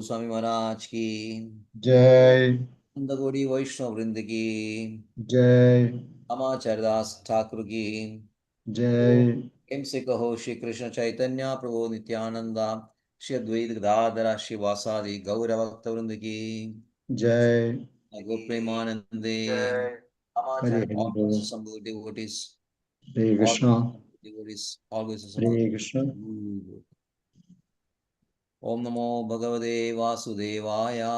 Swami Maharaj ki, Jai, Nandagodi Vaishnav Vrind ki, Jai, MaharajaDasa Thakur ki, Jai, से कहो श्री कृष्ण चैतन्य प्रभु नित्यानंदा श्री अद्वैत गदाधर श्री वासादि गौर भक्त वृंद की Jai, go Premanande Hari all Hari kinds Bol. of assembled devotees, Hare all kinds Krishna, of devotees, always assembled. Hare Krishna. Om Namo Bhagavate Vasudevaya.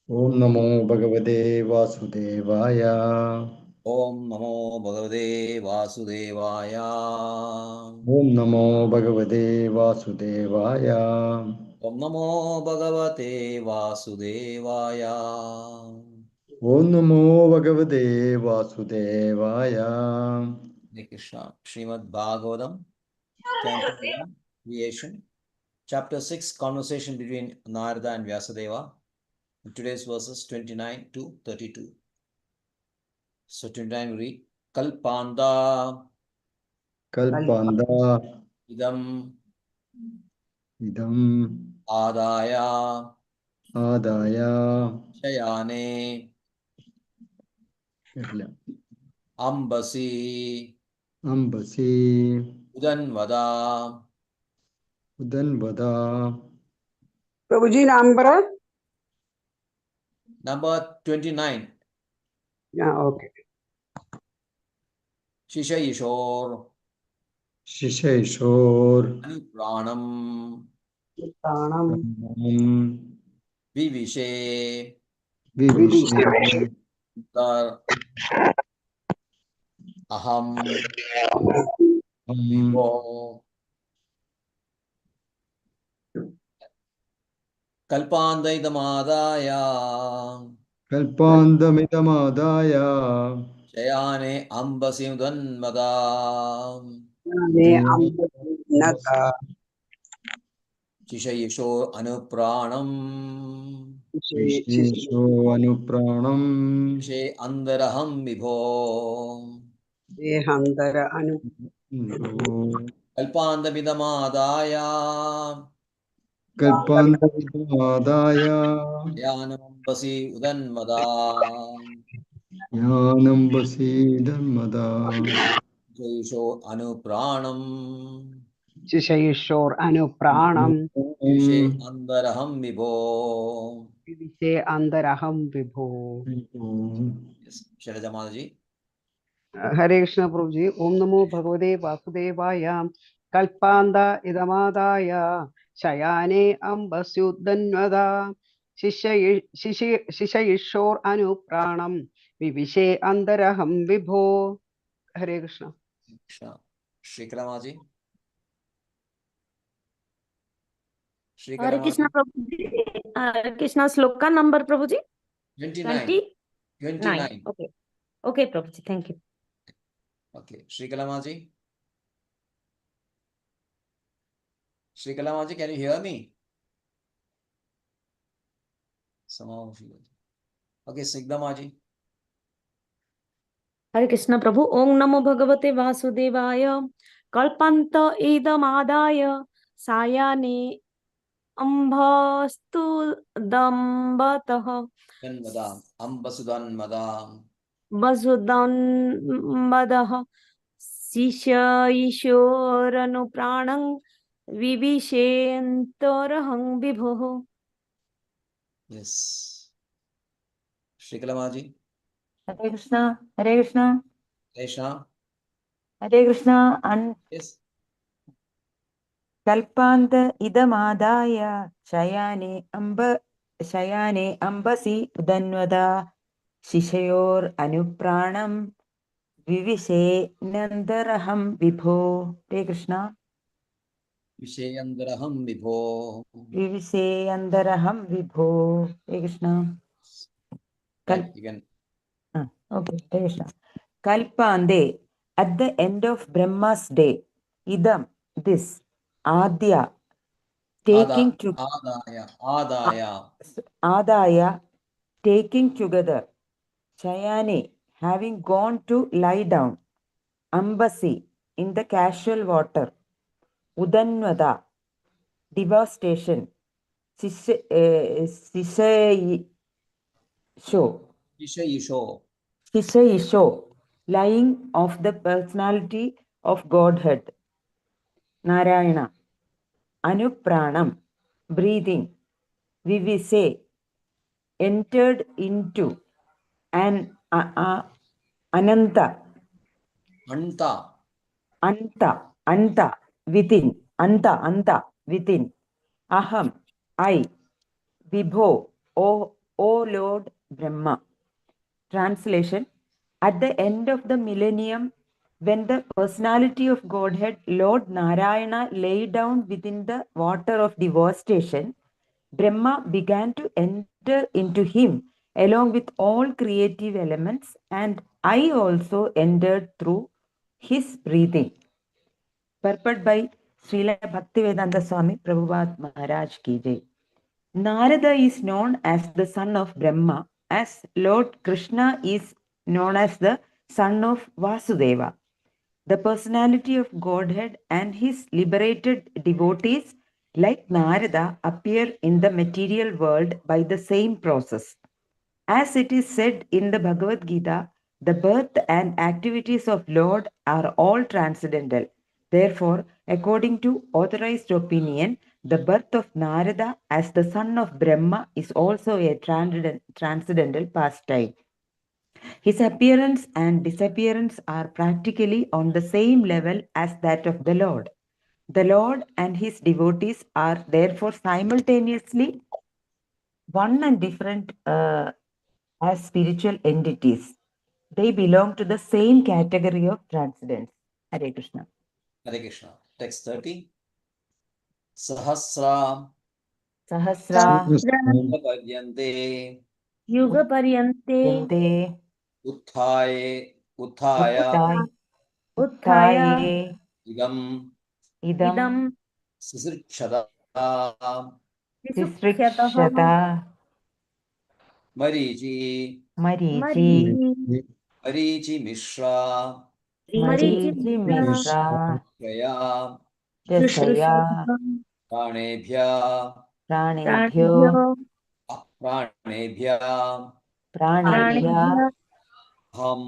Om Namo Bhagavate Vasudevaya. Om Namo Bhagavate Vasudevaya. Om Namo Bhagavate Vasudevaya. Om Namo Bhagavate Vasudevaya. Om Namo Bhagavate Vasudevaya. Hare Krishna. Srimad Bhagavatam, Canto 1, Creation, Chapter 6, Conversation between Narada and Vyasadeva. Today's verses 29 to 32. So 29 we read, Kalpanda Kalpanda idam idam adaya adaya shayane ambasi ambasi udanvada. udanvada. Prabhuji, number? Number 29. Yeah, okay. Shishayishor Shisheshor Anupranam Pranam. Vivishe Vivishe Dar Aham Am Vivo Kalpandaidamadaya Kalpandamitamadaya Shayane Ambasi Udanvada. Nata. Shishayishor Anupranam Shishesho Anupranam Vishe Andaraham Vibho Dehandara Anu. Kalpandamidamadaya Kalpandamitamadaya Yanambasi Udanmada Yanambasi Dharmada Jaisho Anupranam Shishayishor Anu Pranam. Vishe Andaraham Vibho. Vivishe Andaraham Vibho. Yes, Shailaja Mataji. Hare Krishna Prabhuji. Om Namo Bhagavate Vasudevaya. Kalpanda Idamadaya. Shayane Ambasyuddhanvada. Shishayishor Anu Pranam. Vivishe Andaraham Vibho. Hare Krishna. Krishna. Shrikaramaji. Hare Krishna Shrikaramaji. Prabhuji. Hare Krishna sloka number Prabhuji? 29. 29. Okay. Okay, Prabhuji. Thank you. Okay. Shrikalamaji. Shrikalamaji, can you hear me? Somehow. Okay, Sigdamaji. Hare Krishna Prabhu. Om Namo Bhagavate Vasudevaya. Kalpanta idamadaya. Sayane ambhastu dambataha. Ambasudanmada. Vasudambadaha. Shishayishoranu pranang. Vivishentorahang vibho. Yes. Shrikalamaji. Hare Krishna, Hare Krishna, Krishna. Hare Krishna, and Yes. Kalpanta idamadaya shayane ambasi udanvada shishayor anupranam vivishe nandaraham vibho. Hare Krishna. Vishayandaraham Vibho. Vivishe andaraham vibho. Hare Krishna. Right, you can. Okay, Hare Krishna. Kalpande, at the end of Brahma's day, idam, this, adya, taking to adaya, taking together, chayane, having gone to lie down, ambasi, in the casual water, udanvada, devastation, Shishaisho, lying of the personality of Godhead. Narayana. Anupranam, breathing. Vivise, entered into. And Ananta, Anta, within. Anta, within. Aham, I. Vibho, O Lord Brahma. Translation. At the end of the millennium, when the personality of Godhead, Lord Narayana, lay down within the water of devastation, Brahma began to enter into him along with all creative elements, and I also entered through his breathing. Purport by Srila Bhaktivedanta Swami Prabhupada Maharaj Ki Jai. Narada is known as the son of Brahma, as Lord Krishna is known as the son of Vasudeva. The personality of Godhead and his liberated devotees, like Narada, appear in the material world by the same process. As it is said in the Bhagavad Gita, the birth and activities of Lord are all transcendental. Therefore, according to authorized opinion, the birth of Narada as the son of Brahma is also a transcendental pastime. His appearance and disappearance are practically on the same level as that of the Lord. The Lord and his devotees are therefore simultaneously one and different as spiritual entities. They belong to the same category of transcendence. Hare Krishna. Hare Krishna. Text 30. Sahasra Sahasra Paryante युगपर्यन्ते Yante Utthaya Utthaya Idam Idam Sisrikshada विसुख्यतः Sisrikshata Mariji Marichi Mishra Mariji Mishra Jaya Jasaya Pranebhya Pranebhyo Pranebhya Aham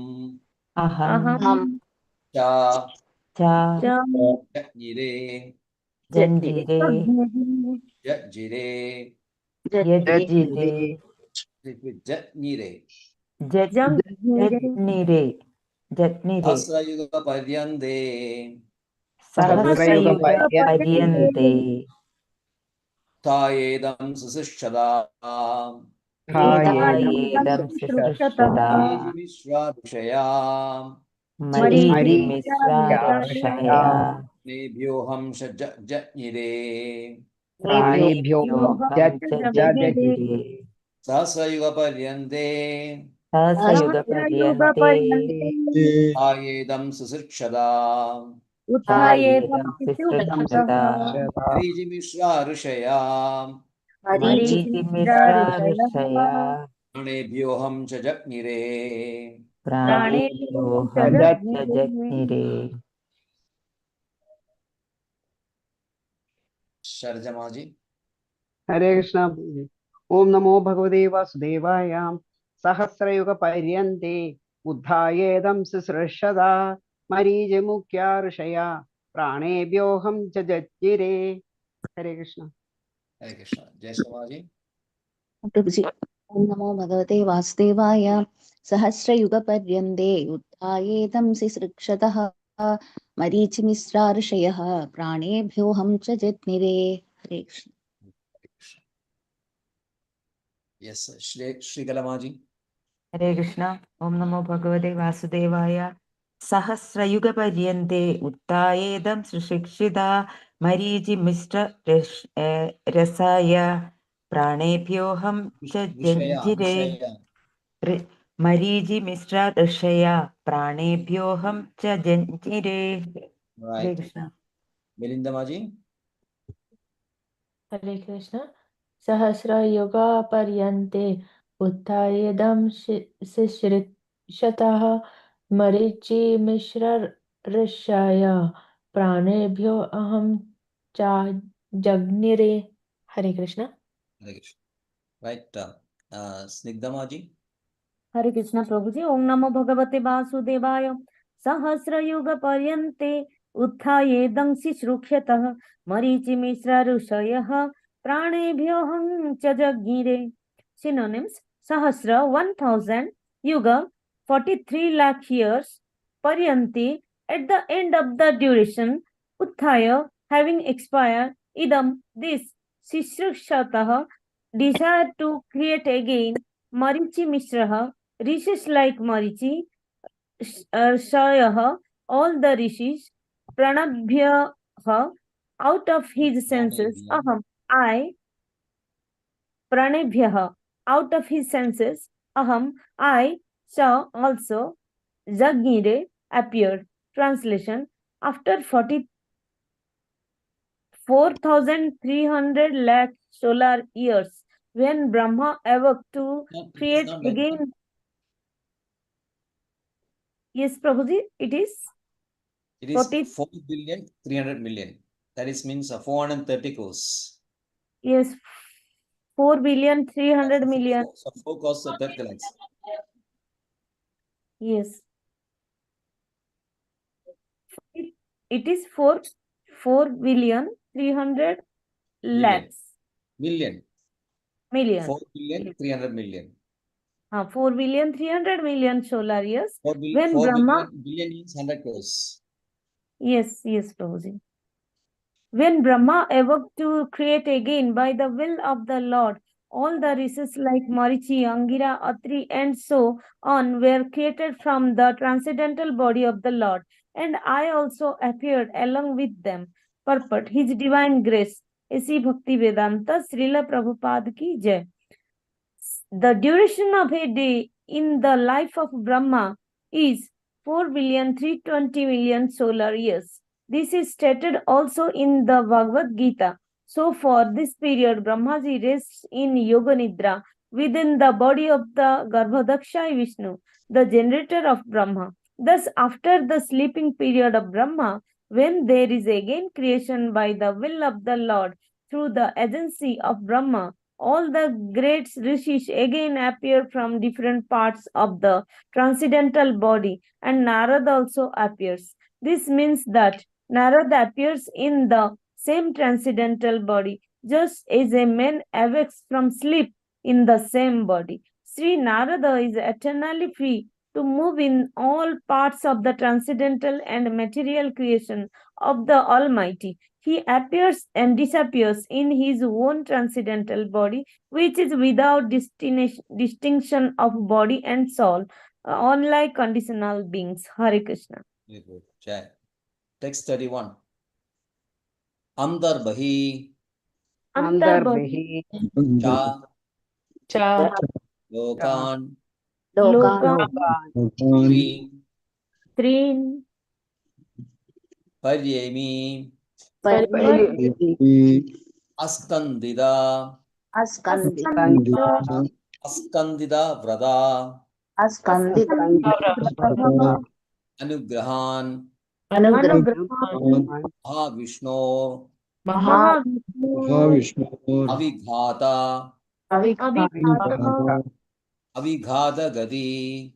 Aham Cha Cha Jnire Janjire Jire Yajjire Jnire Jatnire Sahasra Yuga Paryante Sahasrayuga Paryante Tayedam Susishchada Uttayedam Sisrishtada Mishra Vishaya Mariji Misra Rishaya Nebhyoham Jnire Pranebhyoham Jajagire Sahasra Yuga Paryante Sahasrayuga Paryante Tayedam Susishchada Uttayedam Sisrishtada Mishra Rishaya Mariji Misra Rishaya Pranebhyoham Jnire Pranebhyoham Jajagire. Sharjamaji. हरे कृष्ण। ओम नमो भगवते वासुदेवाय। सहस्रयुग पर्यन्ते उद्धायेदं सृष्टदा मरीचिमुख्या ऋषया प्राणेभ्योऽहं च जज्ञिरे। हरे Krishna. Hare Krishna. Jai Shamaji. प्रभुजी ओम नमो भगवते वासुदेवाय सहस्रयुगपर्यन्ते उत्थायेदं सिसृक्षतः मरीचिमिस्रा ऋषयः प्राणेभ्योऽहं च जज्ञिरे। हरे Krishna. Yes, Shri Kalamaji. Hare Krishna. Om Namo Bhagavate Vasudevaya. Sahasrayuga Paryante Uttayedam Srishikshida Mariji Mr. Rasaya Pranebhyoham Cha Janjire Mariji Mr. Rashaya Pranebhyoham Cha Janjire. Hare Right. Krishna. Melindamaji. हरे कृष्ण सहस्रयुगा पर्यन्ते उत्थायेदं शिश्रितः मरीचि मिश्र ऋषय प्राणेभ्यो अहं चा जग्निरे। हरे Krishna. Hare Krishna. Right. Snigdhamaji. हरे कृष्ण प्रभु जी। ओम नमो भगवते वासुदेवाय। सहस्रयुग पर्यन्ते उत्थायेदं शुश्रूषतः मरीचिमिश्र ऋषयः प्राणेभ्योऽहं च जज्ञिरे। Synonyms: Sahasra 1000, Yuga 43 lakh years, Paryanti at the end of the duration, Utthaya having expired, Idam this, Shishrushatah desire to create again, Marichi Mishraha rishis like Marichi, Shayah all the rishis, Pranabhyaha out of his senses, Aham I, Pranebhyaha out of his senses, Aham I saw also, Jagnire appeared. Translation: after 44,300 lakh solar years, when Brahma awoke to create again. Yes, Prabhuji, it is. It is 4,300,000,000. That is means 430 crores. Yes, 4,300,000,000. So 4 crores 30 lakhs. Yes. It is 4,300,000,000. Million. Million. 4,300,000,000. 4,300,000,000 solar years. 4 Brahma. billion is 100 crores. Yes, Prabhuji. When Brahma awoke to create again by the will of the Lord, all the rishis like Marichi, Angira, Atri, and so on were created from the transcendental body of the Lord, and I also appeared along with them. Purport: His divine grace. ऐसी भक्ति वेदांत श्रील प्रभुपाद की जय. The duration of a day in the life of Brahma is 4,320,000,000 solar years. This is stated also in the Bhagavad Gita. So for this period, Brahmaji rests in Yoga Nidra within the body of the Garbhodakshay Vishnu, the generator of Brahma. Thus, after the sleeping period of Brahma, when there is again creation by the will of the Lord through the agency of Brahma, all the great rishis again appear from different parts of the transcendental body, and Narada also appears. This means that Narada appears in the same transcendental body, just as a man awakes from sleep in the same body. Sri Narada is eternally free to move in all parts of the transcendental and material creation of the Almighty. He appears and disappears in his own transcendental body, which is without distinction of body and soul, unlike conditional beings. Hare Krishna. Very good. Jai. Text 31. Andar Bahi Andarbahi Cha Cha Lokan Lokan Trin Trin Paryemi Askandida Askandida Vrada Anugrahan Mahavishnu Mahavishnu Avighata Abhighata Avighata Gadi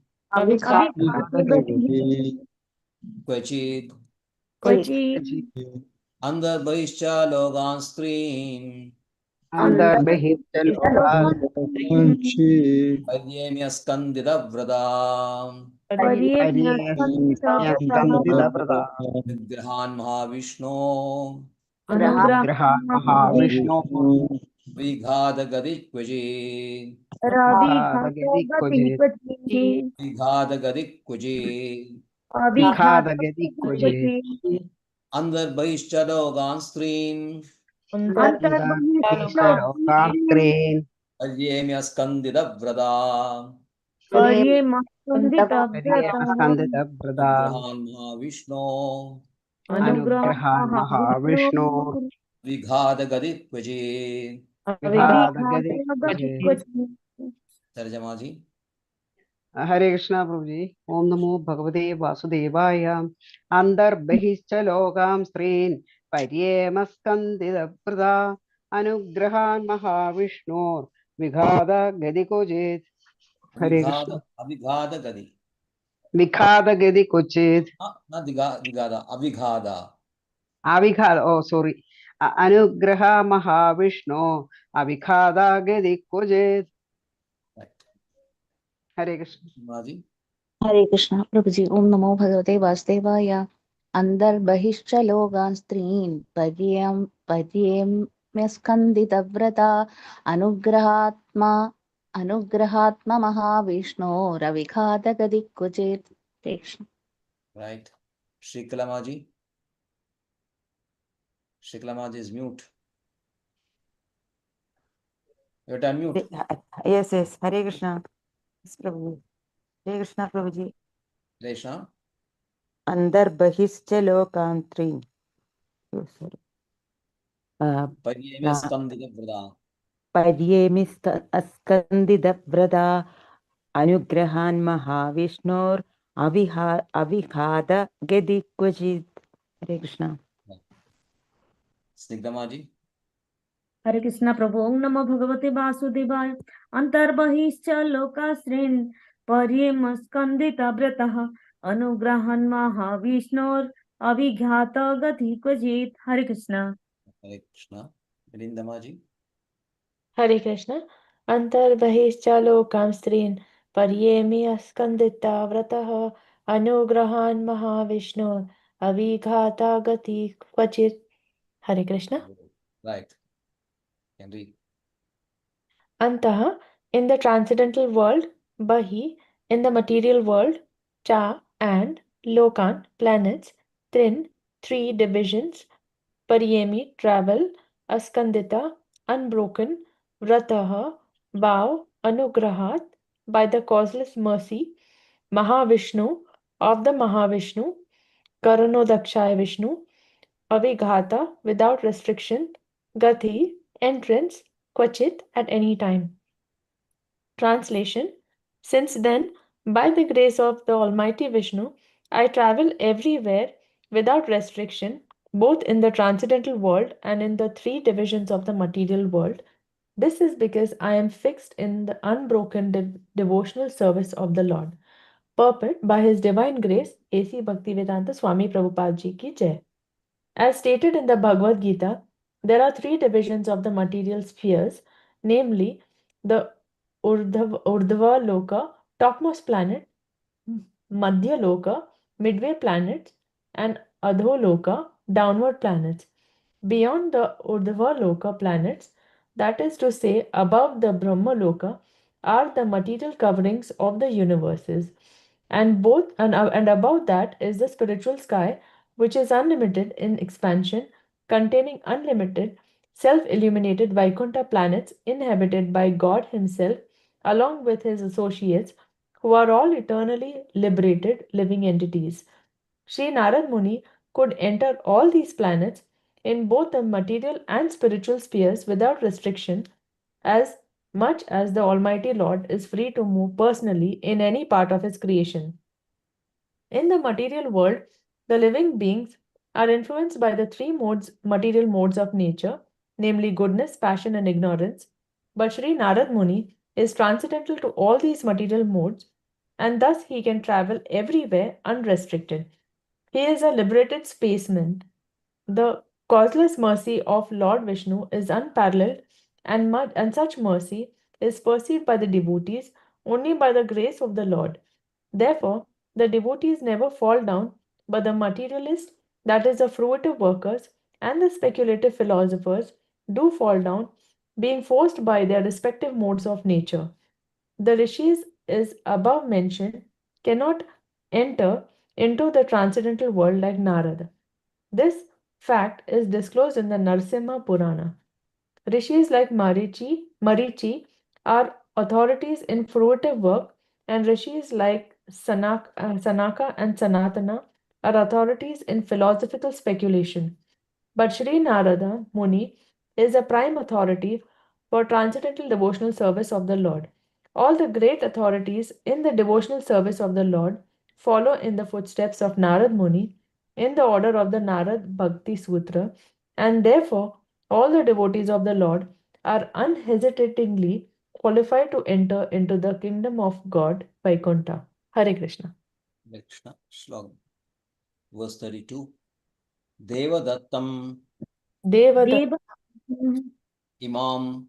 Kvachid Kwachi Andar Bahischa Logan Stream Andarbahi Panchi Paryemi Askandida Vrada Skandida Vrada Nigrahan Mahavishnu Graha Mahavishnu Vighata Gadi Kvachid Vighata Gadi Kvachid Vikhada Gadikuje Andar Bahischa Logan Stream Andarbahi Screen Paryemi Askandida Vrada Skandida Vrada Nigrahan Mahavishnu Anugraha Mahavishnu Vighata Gadi Kvachid. Vikhada Gadikuje. Tarjamaji. Hare Krishna Prabhuji. Om Namo Bhagavate Vasudevaya. Andar Bahishcha Logam Srin Paryemas Skandida Vrada अनुग्रहान् महाविष्णोर्विघाद गदिकोजेत् हरे कृष्ण अभिघाद गति विघाद गदिकोजेत् विघाद अभिघाद अविघाद sorry अनुग्रह महाविष्णो अविघाद गदिकोजेत् हरे कृष्ण माजी हरे कृष्ण प्रभु जी। ओम नमो भगवते वासुदेवाय। अंदर बहिश्च लोकान् स्त्रीन् पर्यम्य स्कन्दितव्रता अनुग्रहात्मा महाविष्णो रविघातगदिक्वचित्। हरे Krishna. right Shrikala Maji is mute. You have to unmute. Yes, Hare Krishna. Yes, Prabhuji. Hare Krishna, Prabhuji. Krishna Andar bahishcha lokantrin. Oh, sorry. Paryeme skandita vrada पर्येमिस्कन्दिदव्रता अनुग्रहान् महाविष्णोर् अविघात गदिक्वचित्. Hare Krishna. Snigdha Maji हरे कृष्ण प्रभु। ओम नमो भगवते वासुदेवाय। अंतर्बहिश्च लोकाश्रीन् पर्येमस्कन्दितव्रतः अनुग्रहान् महाविष्णोर् अभिघात गति क्वचित्। हरे कृष्ण। Milinda Maji हरे कृष्ण अंतर्बहिश्च लोकां स्त्रीन् पर्येमि अस्कन्दिता व्रतः अनुग्रहान् महाविष्णोर् अविघाता गति क्वचित्. हरे Krishna. right can read Antah in the transcendental world, Bahi in the material world, Cha and Lokan planets, Trin three divisions, Paryemi travel, Askandita unbroken, Vrataha vow, Anugrahat by the causeless mercy, Mahavishnu of the Mahavishnu, Karanodakshaya Vishnu, Avighata without restriction, Gati entrance, Kvachit at any time. Translation. Since then, by the grace of the Almighty Vishnu, I travel everywhere without restriction, both in the transcendental world and in the three divisions of the material world. This is because I am fixed in the unbroken devotional service of the Lord. Purport by His Divine Grace, A.C. Bhaktivedanta Swami Prabhupada Ji ki Jai. As stated in the Bhagavad Gita, there are three divisions of the material spheres, namely the Urdhva Loka, topmost planet, Madhya Loka, midway planets, and Adho Loka, downward planets. Beyond the Urdhva Loka planets, that is to say, above the Brahma Loka, are the material coverings of the universes, and above that is the spiritual sky, which is unlimited in expansion, containing unlimited self-illuminated Vaikuntha planets inhabited by God Himself, along with His associates, who are all eternally liberated living entities. Sri Narad Muni could enter all these planets in both the material and spiritual spheres without restriction, as much as the Almighty Lord is free to move personally in any part of His creation. In the material world, the living beings are influenced by the three material modes of nature, namely goodness, passion, and ignorance. But Sri Narad Muni is transcendental to all these material modes, and thus he can travel everywhere unrestricted. He is a liberated spaceman. The causeless mercy of Lord Vishnu is unparalleled, and such mercy is perceived by the devotees only by the grace of the Lord. Therefore, the devotees never fall down, but the materialists, that is, the fruitive workers, and the speculative philosophers, do fall down, being forced by their respective modes of nature. The rishis, is above mentioned, cannot enter into the transcendental world like Narada. This fact is disclosed in the Narsimha Purana. Rishis like Marichi are authorities in fruitive work, and rishis like Sanaka and Sanatana are authorities in philosophical speculation. But Sri Narada Muni is a prime authority for transcendental devotional service of the Lord. All the great authorities in the devotional service of the Lord follow in the footsteps of Narad Muni in the order of the Narad Bhakti Sutra, and therefore all the devotees of the Lord are unhesitatingly qualified to enter into the kingdom of God, Vaikuntha. Hare Krishna. Hare Krishna. Slogan. Verse 32. Devadattam Devada imam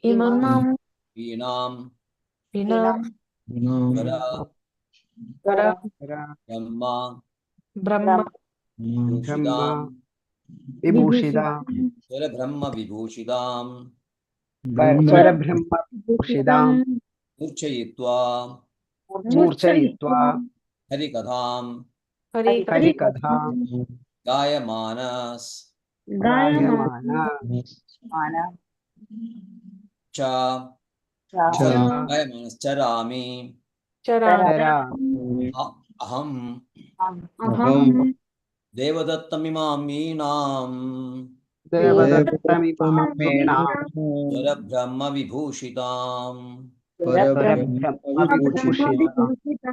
imam veenam vinam vara para brahma brahma bhushidam Vibhushidam vara brahma vibhushidam Parabrahma Vibhushidam murchayitva Murchayitva harikadham Hari Harikadham gayamanas Gayamana cha Cha gayamanas charami Charam Tara aham Aham devadattamimam veenam Devadattamimam Venam vara brahma vibhushitam Parabrahma Vibhushidam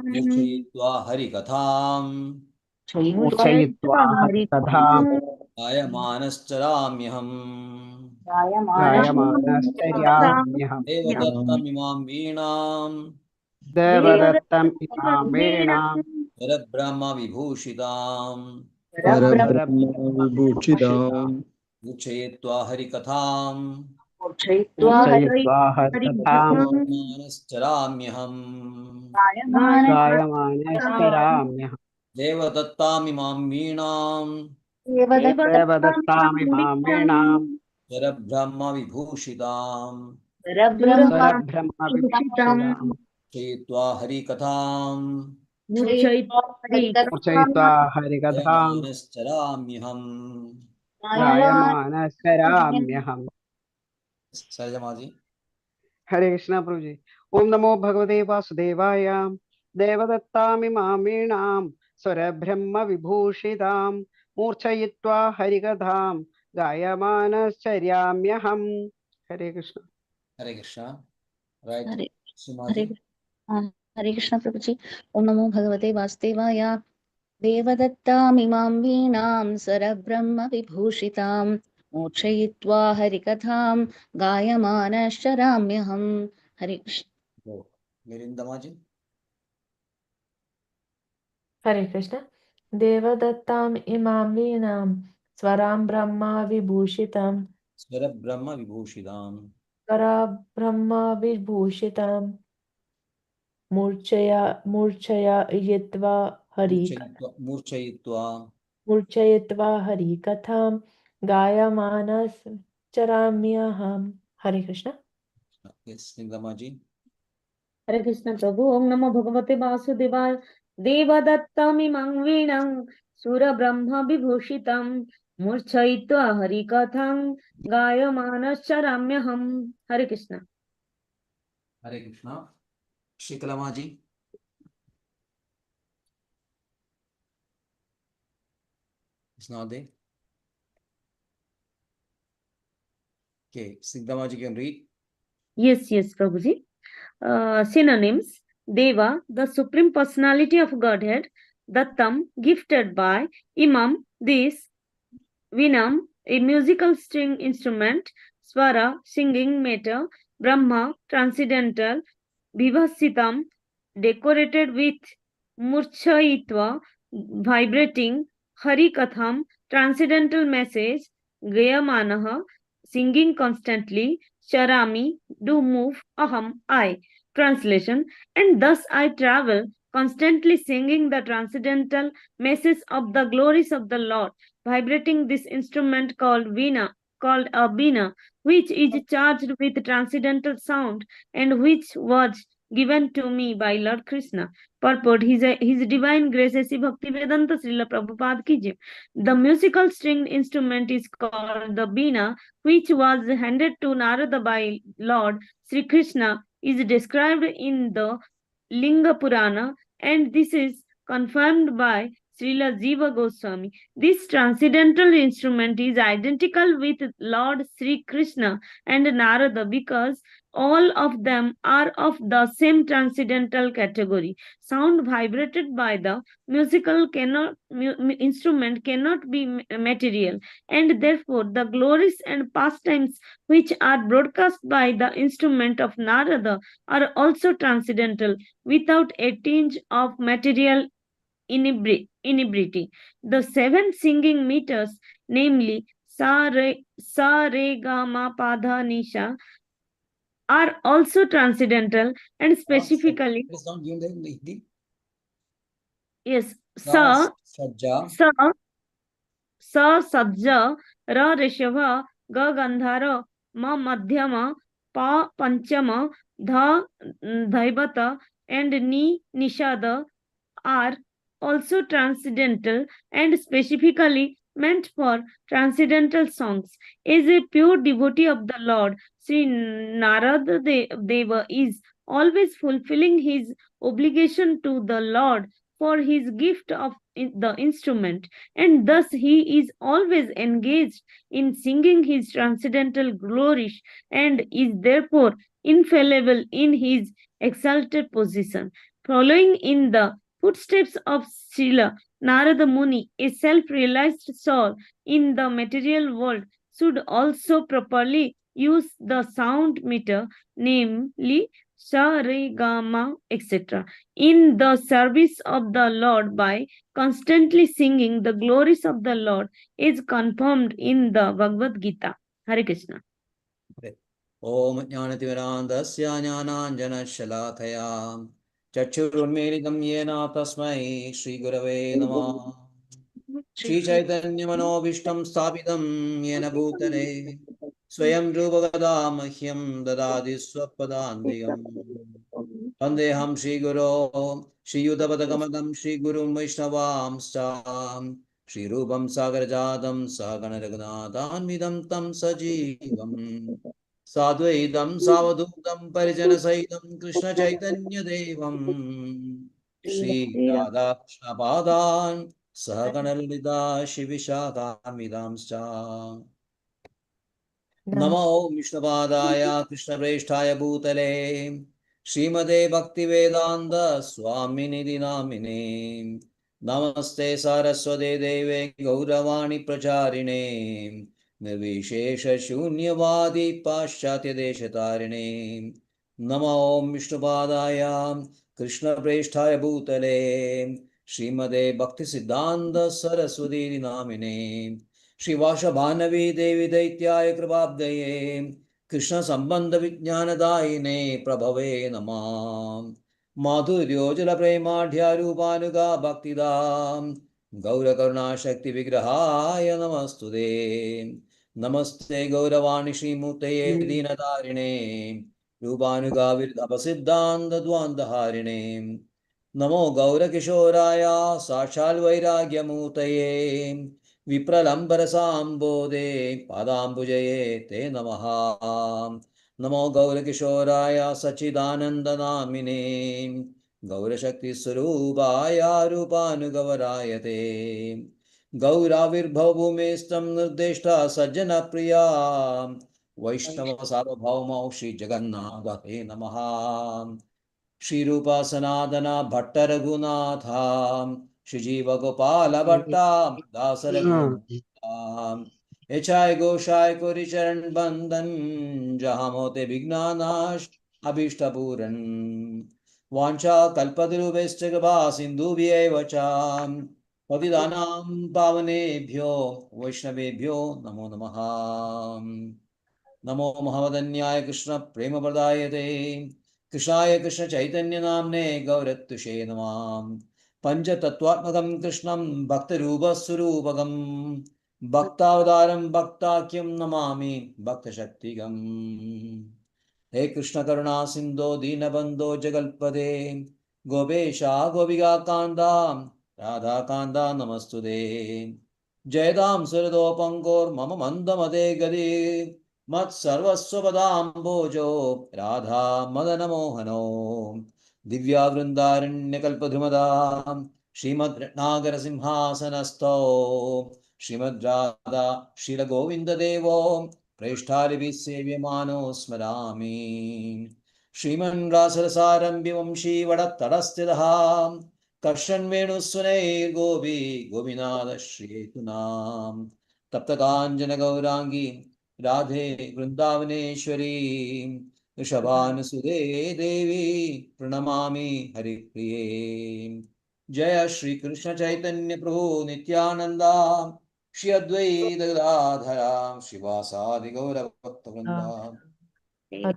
murchayitva harikatham Murchayitva Harikadham gayamanas Gayamanascharyaamyaham devadattamimam veenam Devadattam imam Venam vara vibhushitam Parabrahma Vibhushidam murchayitva harikatham Murchayitva Harikadham Manascharāmyaham Gayamanascharāmyaham Devadattamimam veenam Devadattam imam Venam Parabrahma vibhushitam Parabrahma Vibhushidam Chayitva harikatham Murchayitva Harikadham Gayamanascharāmyaham. Gayamanascharāmyaham Sarjamaji. Hare Krishna Prabhuji. Om Namo Bhagavate Vasudevaya. Devadattam Venam Sura Brahma Vibhushidam Murchayitva Harikadham Gayamanascharyaamyaham. Hare Krishna. Hare Krishna. Right. Hare Sumaji. Hare Krishna Prabhuji. Om Namo Bhagavate Vasudevaya. Devadattaamimam veenam sarabrahma vibhushitam mochayitva harikatham gayamanascharāmyaham. Hare Krishna. Go. Mirindamaji. Hare Krishna. Devadattam imam veenam swaram brahma vibhushitam Swara Brahma vibhushidam. para brahma vibhushitam murchaya yitva hari Murchayitva murchayitva hari katham gayamanas charamyaham. Hare Krishna. Yes, Nindamaji. Hare Krishna Prabhu. Om Namo Bhagavate Vasudevaya. Devadattamimam veenam Sura Brahma Vibhushitam Murchayitva Harikatham Gayamanascharāmyaham. Hare Krishna. Hare Krishna. Shikalamaji. It's not there. Okay, Siddhamaji can read. Yes, Prabhuji. Synonyms. Deva, the Supreme Personality of Godhead. Dattam, gifted by. Imam, this. Vinam, a musical string instrument. Swara, singing meter. Brahma, transcendental. Vibhasitam, decorated with. Murchayitva, vibrating. Harikatham, transcendental message. Gayamanaha, singing constantly. Charami, do move. Aham, I. Translation. And thus I travel, constantly singing the transcendental message of the glories of the Lord, vibrating this instrument called a veena, which is charged with transcendental sound and which was given to me by Lord Krishna. Purport: His divine grace, A.C. Bhaktivedanta Srila Prabhupada ki jai. The musical stringed instrument is called the veena, which was handed to Narada by Lord Sri Krishna, is described in the Linga Purana, and this is confirmed by Srila Jiva Goswami. This transcendental instrument is identical with Lord Sri Krishna and Narada because all of them are of the same transcendental category. Sound vibrated by the musical instrument cannot be material, and therefore the glories and pastimes which are broadcast by the instrument of Narada are also transcendental without a tinge of material inebriety. The seven singing meters, namely sa re ga ma pa dha ni sha, are also transcendental and specifically Please don't give them the Hindi. yes Sa, sa Sajja, sa sa sajja ra rishava ga gandhara ma madhyama pa panchama dha dhaibata and ni nishada are also transcendental and specifically meant for transcendental songs. As a pure devotee of the Lord, Sri Narada Deva is always fulfilling his obligation to the Lord for his gift of the instrument, and thus he is always engaged in singing his transcendental glories and is therefore infallible in his exalted position. Following in the footsteps of Srila Narada Muni, a self-realized soul in the material world, should also properly use the sound meter, namely sa, re, ga, ma, etc., in the service of the Lord by constantly singing the glories of the Lord is confirmed in the Bhagavad Gita. Hare Krishna. Om Jnanatimirandasya Jnananjanashalakaya Chakshurunmilitam Yena Tasmai Shri Gurave Namah Shri Chaitanya Manobishtam Sthapitam Yena Bhutale Swayam Rupagada Mahyam Dadadi Swapadandiyam Vandeham Shri Guru Shri Yudhavadagamadam Shri Gurum Vaishnavam Stam Shri Rupam Sagarajadam Sagana Raghunathanvidam Tam Sajivam Sadvaidam Savadukam Parijanasaidam Krishna Chaitanya Devam Shri Radha Krishna Padan Sahaganalida Shivishadamidamscha Namo Vishnupadaya Krishna Preshthaya Bhutale Srimade Bhaktivedanta Swamini Dinamine Namaste Saraswate Deve Gauravani Pracharine Nirvishesha Shunyavadi Paschatya Deshatarine Namo Vishnupadaya Krishna Preshthaya Bhutale Srimade Bhakti Siddhanta Saraswati Dinamine Shivashabhanavi Devi Daityaya Kripabdaye Krishna Sambandha Vijnanadayine Prabhave Namah Madhuryojala Premadhya Rupanuga Bhaktidam Gaura Karuna Shakti Vigrahaya Namastude Namaste Gauravani Shri Mutaye Dinadarine Rupanuga Virdhapasiddhanda Dwandaharine Namo Gaura Kishoraya Sachal Vairagya Mutaye Vipralambarasambode Padambujaye Te Namaha Namo Gaurakishoraya Sachidanandanamine Gaura Shakti Surubaya Rupanugavarayate Gauravirbhavumestam Nirdeshta Sajjana Priya Vaishnava Sarvabhauma Shri Jagannatha Te Namaha Shri Rupa Sanadana Bhatta Raghunatha Shri Jiva Gopala Bhatta Dasa Raghunatha Echai Goshai Kori Charan Bandhan Jahamote Vignanash Abhishta Puran Vancha Kalpadruvestakaba Sindhu Vyevacham Patidanam Pavanebhyo Vaishnavebhyo Namo Namaha Namo Mahavadanyaya Krishna Prema Pradayate Krishnaya Krishna Chaitanya Namne Gaurattushe Namam Pancha Tattvatmakam Krishnam Bhakta Rupa Surupagam Bhaktavadaram Bhaktakyam Namami Bhakta Shaktigam He Krishna Karuna Sindho Dinabandho Jagalpade Gopesha Gopiga Kanda Radha Kanda Namastude Jayadam Sarado Pankor Mama Mandamade Gadi Mat Sarvaswabadambojo Radha Madana Mohano Divya Vrindaranya Kalpadhrumada Srimad Ratnagara Simhasanasto Srimad Radha Srila Govinda Devo Preshtarivi Sevyamano Smarami Sriman Rasarasaram Vimamshi Vadattarastidha Karshan Venu Sunay Govi Govinada Shretunam Taptakanjana Gaurangi Radhe Vrindavaneshwari Rishabhanasude Devi Pranamami Hari Priye Jaya Shri Krishna Chaitanya Prabhu Nityananda Shri Advaita Gadadhara Shivasadi Gaura Bhaktavrinda Hare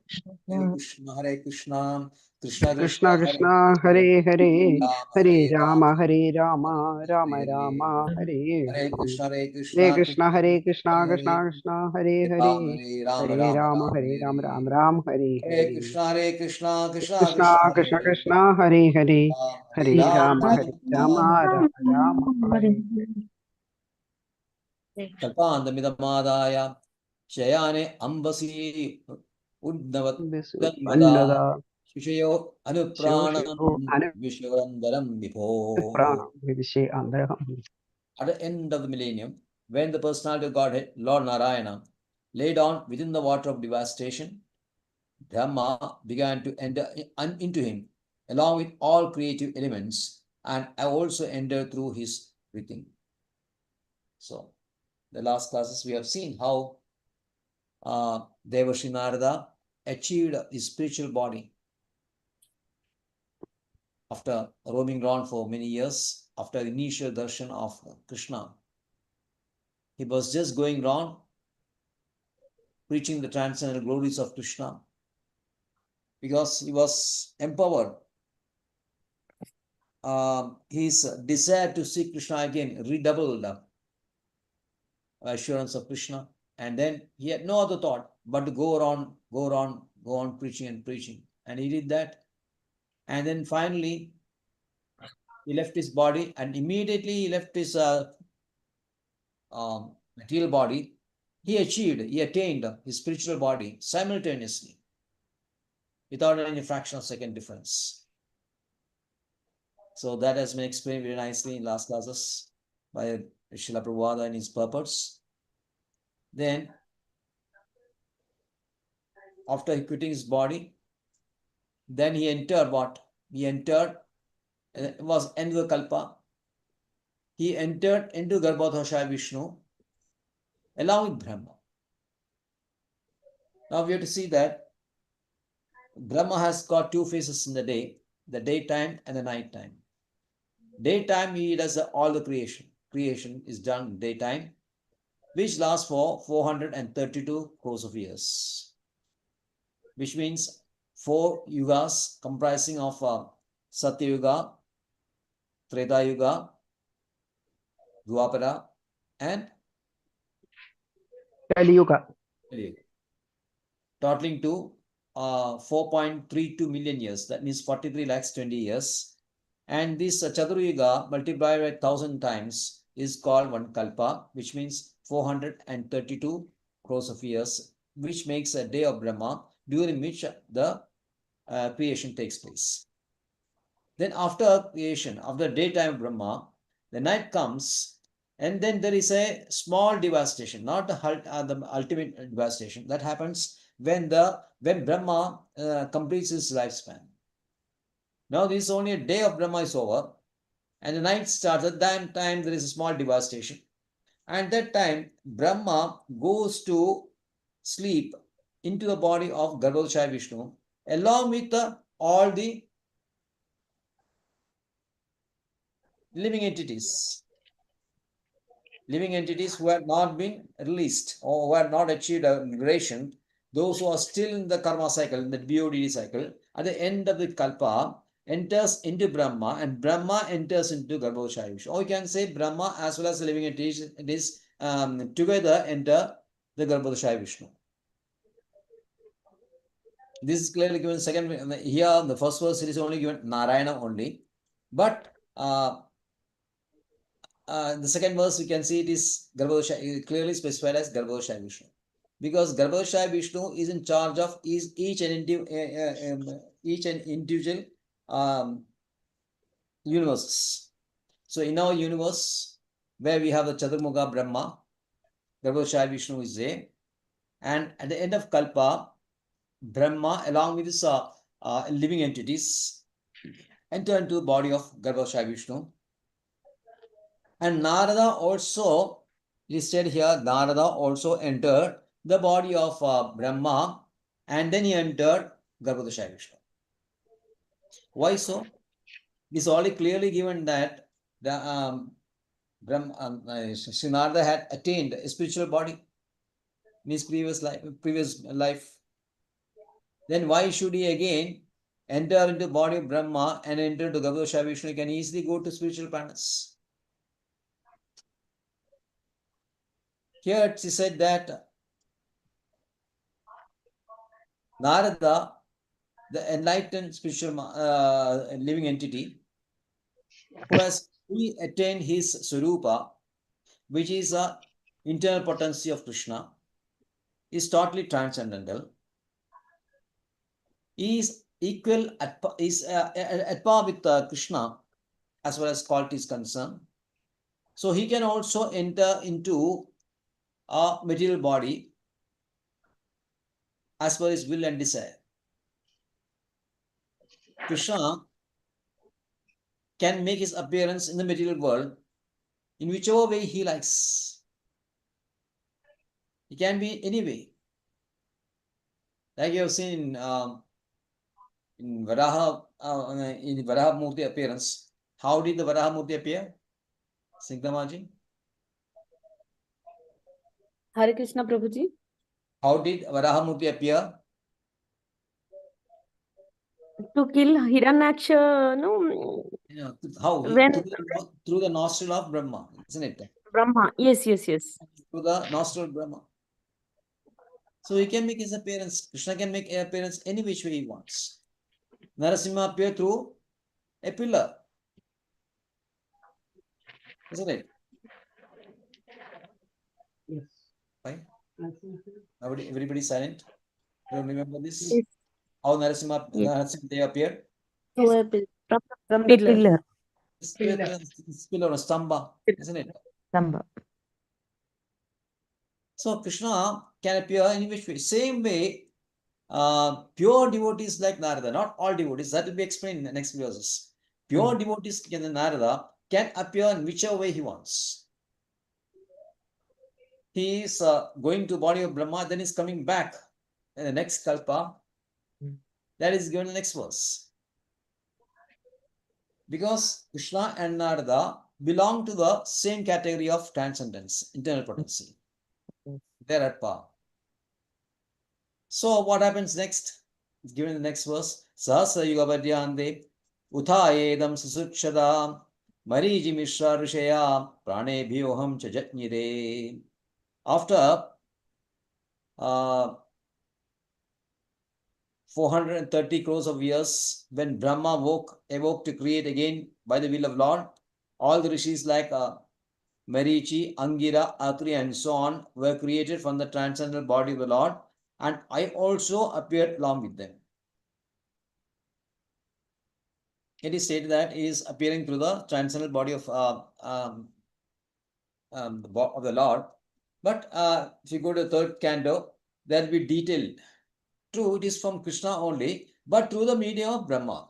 Krishna Hare Krishna Krishna Krishna Krishna Hare Krishna Hare Hare Hare Hare Rama Rama Hare Hare Rama Rama Hare Rama Hare Hare Hare Hare Hare Krishna Krishna Krishna Hare Krishna Hare Krishna Krishna Hare Rama Hare Hare Rama Hare Rama Rama Rama Hare Ram Hare Ram Ram Hare Hare Hare Krishna Krishna Krishna Krishna Krishna Hare Krishna Hare Hare Hare Hare Rama Rama Hare Rama Rama Rama Hare Kalpandamidamādāya Shayane Ambasi Visu Uddavatvada Annada Shishayo Shivo Shivo Anupranam Vishwarandaram Vibho. Anupranam Vivishe Andaraham. At the end of the millennium, when the personality of Godhead, Lord Narayana, lay down within the water of devastation, Brahma began to enter into him, along with all creative elements, and also entered through his breathing. So, the last classes we have seen how Devarshi Narada achieved his spiritual body after roaming around for many years, after the initial darshan of Krishna. He was just going around preaching the transcendental glories of Krishna because he was empowered. His desire to see Krishna again redoubled the assurance of Krishna, and then he had no other thought but to go on preaching and preaching, and he did that. And then finally he left his body, and immediately he left his material body. He attained his spiritual body simultaneously without any fraction of second difference. So that has been explained very nicely in last classes by Srila Prabhupada and his purports. Then, after quitting his body, then he entered what? He entered, it was another kalpa. He entered into Garbhodakshaya Vishnu along with Brahma. Now we have to see that Brahma has got two phases in the day, the daytime and the nighttime. Daytime he does all the creation. Creation is done daytime, which lasts for 432 crores of years, which means 4 yugas comprising of Satya Yuga, Treta Yuga, Dwapara, and Kali Yuga. Totaling to 4.32 million years. That means 43 lakhs 20 years. And this Chaturyuga multiplied by 1000 times is called one kalpa, which means 432 crores of years, which makes a day of Brahma, during which the creation takes place. Then after creation, after daytime Brahma, the night comes, and then there is a small devastation, not the ultimate devastation. That happens when Brahma completes his lifespan. Now this is only a day of Brahma is over, and the night starts. At that time there is a small devastation, and that time Brahma goes to sleep into the body of Garbhodakshaya Vishnu along with all the living entities who have not been released or who have not achieved a liberation, those who are still in the karma cycle, in the BODD cycle, at the end of the kalpa, enters into Brahma, and Brahma enters into Garbhodakshaya Vishnu. Or you can say Brahma as well as the living entities together enter the Garbhodakshaya Vishnu. This is clearly given second here. The first verse it is only given Narayana only, but the second verse we can see it is Garbhodakshaya, clearly specified as Garbhodakshaya Vishnu, because Garbhodakshaya Vishnu is in charge of each and individual universes. So in our universe, where we have the Chaturmukha Brahma, Garbhodakshaya Vishnu is there, and at the end of Kalpa, Brahma, along with his living entities, enter into the body of Garbhodakshaya Vishnu. And Narada also, it is said here, Narada also entered the body of Brahma, and then he entered Garbhodakshaya Vishnu. Why so? It is already clearly given that the Sri Narada had attained a spiritual body in his previous life. Then why should he again enter into the body of Brahma and enter into Garbhodakshaya Vishnu? He can easily go to spiritual planets. Here it is said that Narada, the enlightened spiritual living entity, who has fully attained his Swarupa, which is a internal potency of Krishna, is totally transcendental. He is equal at par with Krishna as far as quality is concerned. So he can also enter into a material body as per his will and desire. Krishna can make his appearance in the material world in whichever way he likes. It can be any way. Like you have seen in Varaha Murti appearance. How did the Varaha Murti appear? Sigdamaji? Hare Krishna Prabhuji. How did Varaha Murti appear? To kill Hiranyaksha, no? How? When Through the nostril of Brahma, isn't it? Brahma, yes. Through the nostril of Brahma. So he can make his appearance. Krishna can make an appearance any which way he wants. Narasimha appeared through a pillar, isn't it? Yes. Right? Everybody silent. You don't remember this? Yes. How Narasimha they appeared? From From the pillar. Pillar or stamba, isn't it? Stamba. So Krishna can appear any which way. Same way, pure devotees like Narada, not all devotees, that will be explained in the next verses. Pure devotees like Narada can appear in whichever way he wants. He is going to body of Brahma, then is coming back in the next kalpa. That is given in the next verse. Because Krishna and Narada belong to the same category of transcendence, internal potency. They're at par. So what happens next? It's given in the next verse. Sahasra yuga vadyante uthayedam susukshada mariji mishra rishaya prane bhyoham cha jatnyide. After 430 crores of years, when Brahma awoke to create again by the will of Lord, all the rishis like Marichi, Angira, Atri, and so on were created from the transcendental body of the Lord, and I also appeared along with them. It is stated that he is appearing through the transcendental body of the Lord. But if you go to the third canto, there will be detailed. True, it is from Krishna only, but through the medium of Brahma.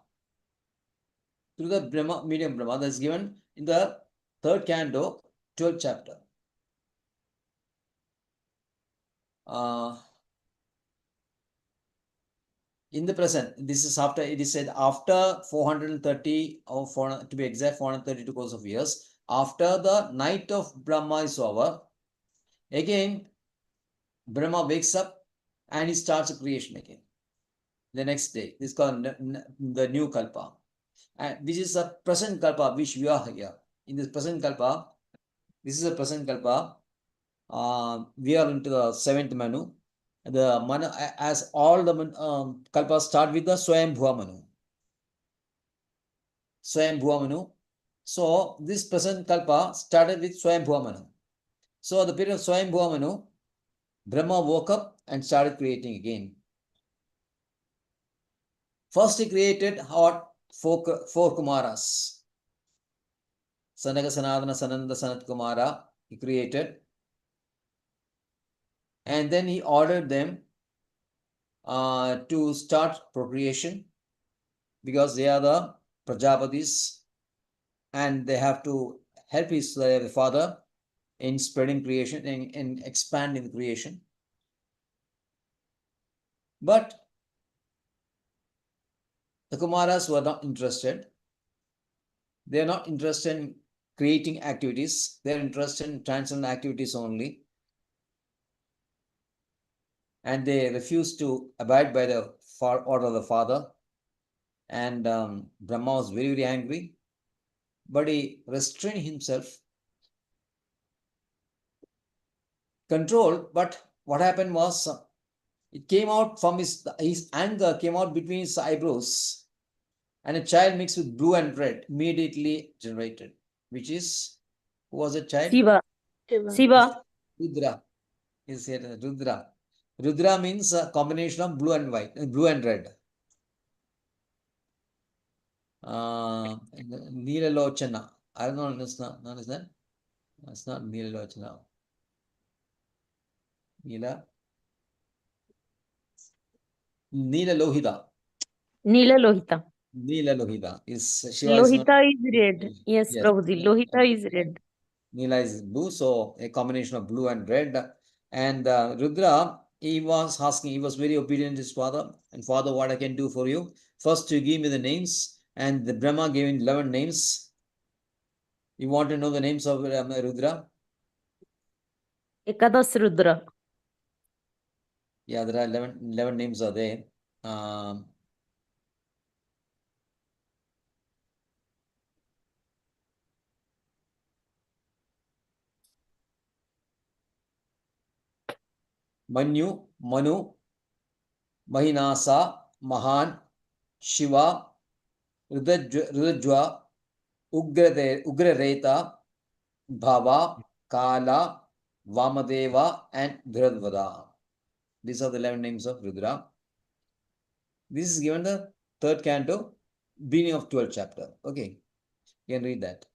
Through the medium of Brahma, that is given in the third canto, 12th chapter. In the present, this is after, it is said after 430 or to be exact 432 course of years, after the night of Brahma is over, again Brahma wakes up and he starts a creation again. The next day, this is called the new kalpa, and this is a present kalpa which we are here. In this present kalpa, this is a present kalpa. We are into the 7th Manu. The Manu, as all the kalpas start with the Swayambhuva Manu. Swayambhuva Manu. So this present kalpa started with Swayambhuva Manu. So the period of Swayambhuva Manu, Brahma woke up and started creating again. First he created four Kumaras. Sanaka Sanadana Sananda Sanat Kumara, he created. And then he ordered them to start procreation because they are the Prajapatis and they have to help his father in spreading creation, in expanding creation. But the Kumaras were not interested. They are not interested in creating activities. They are interested in transcendental activities only. And they refused to abide by the order of the father. And Brahma was very, very angry. But he restrained himself, controlled. But what happened was, it came out from his anger came out between his eyebrows, and a child mixed with blue and red immediately generated, which is, who was a child? Shiva. Shiva. Rudra. Is here Rudra. Rudra means a combination of blue and white, blue and red. Neelalochana. I don't know. It's not is that? It's not Neelalochana. Neelalohita. Neela Neelalohita is Shiva is not. Lohita is red. Yes, Prabhuji. Lohita is red. Neela is blue, so a combination of blue and red. And Rudra, he was asking, he was very obedient to his father. And father, what I can do for you? First, you give me the names. And the Brahma gave him 11 names. You want to know the names of Rudra? Ekadas Rudra. Yeah, there are 11 names are there. Manyu, Manu, Mahinasa, Mahan, Shiva, Rudajwa, Ugrareta, Bhava, Kala, Vamadeva, and Dhiradvada. These are the 11 names of Rudra. This is given the third canto, beginning of 12th chapter. Okay, you can read that.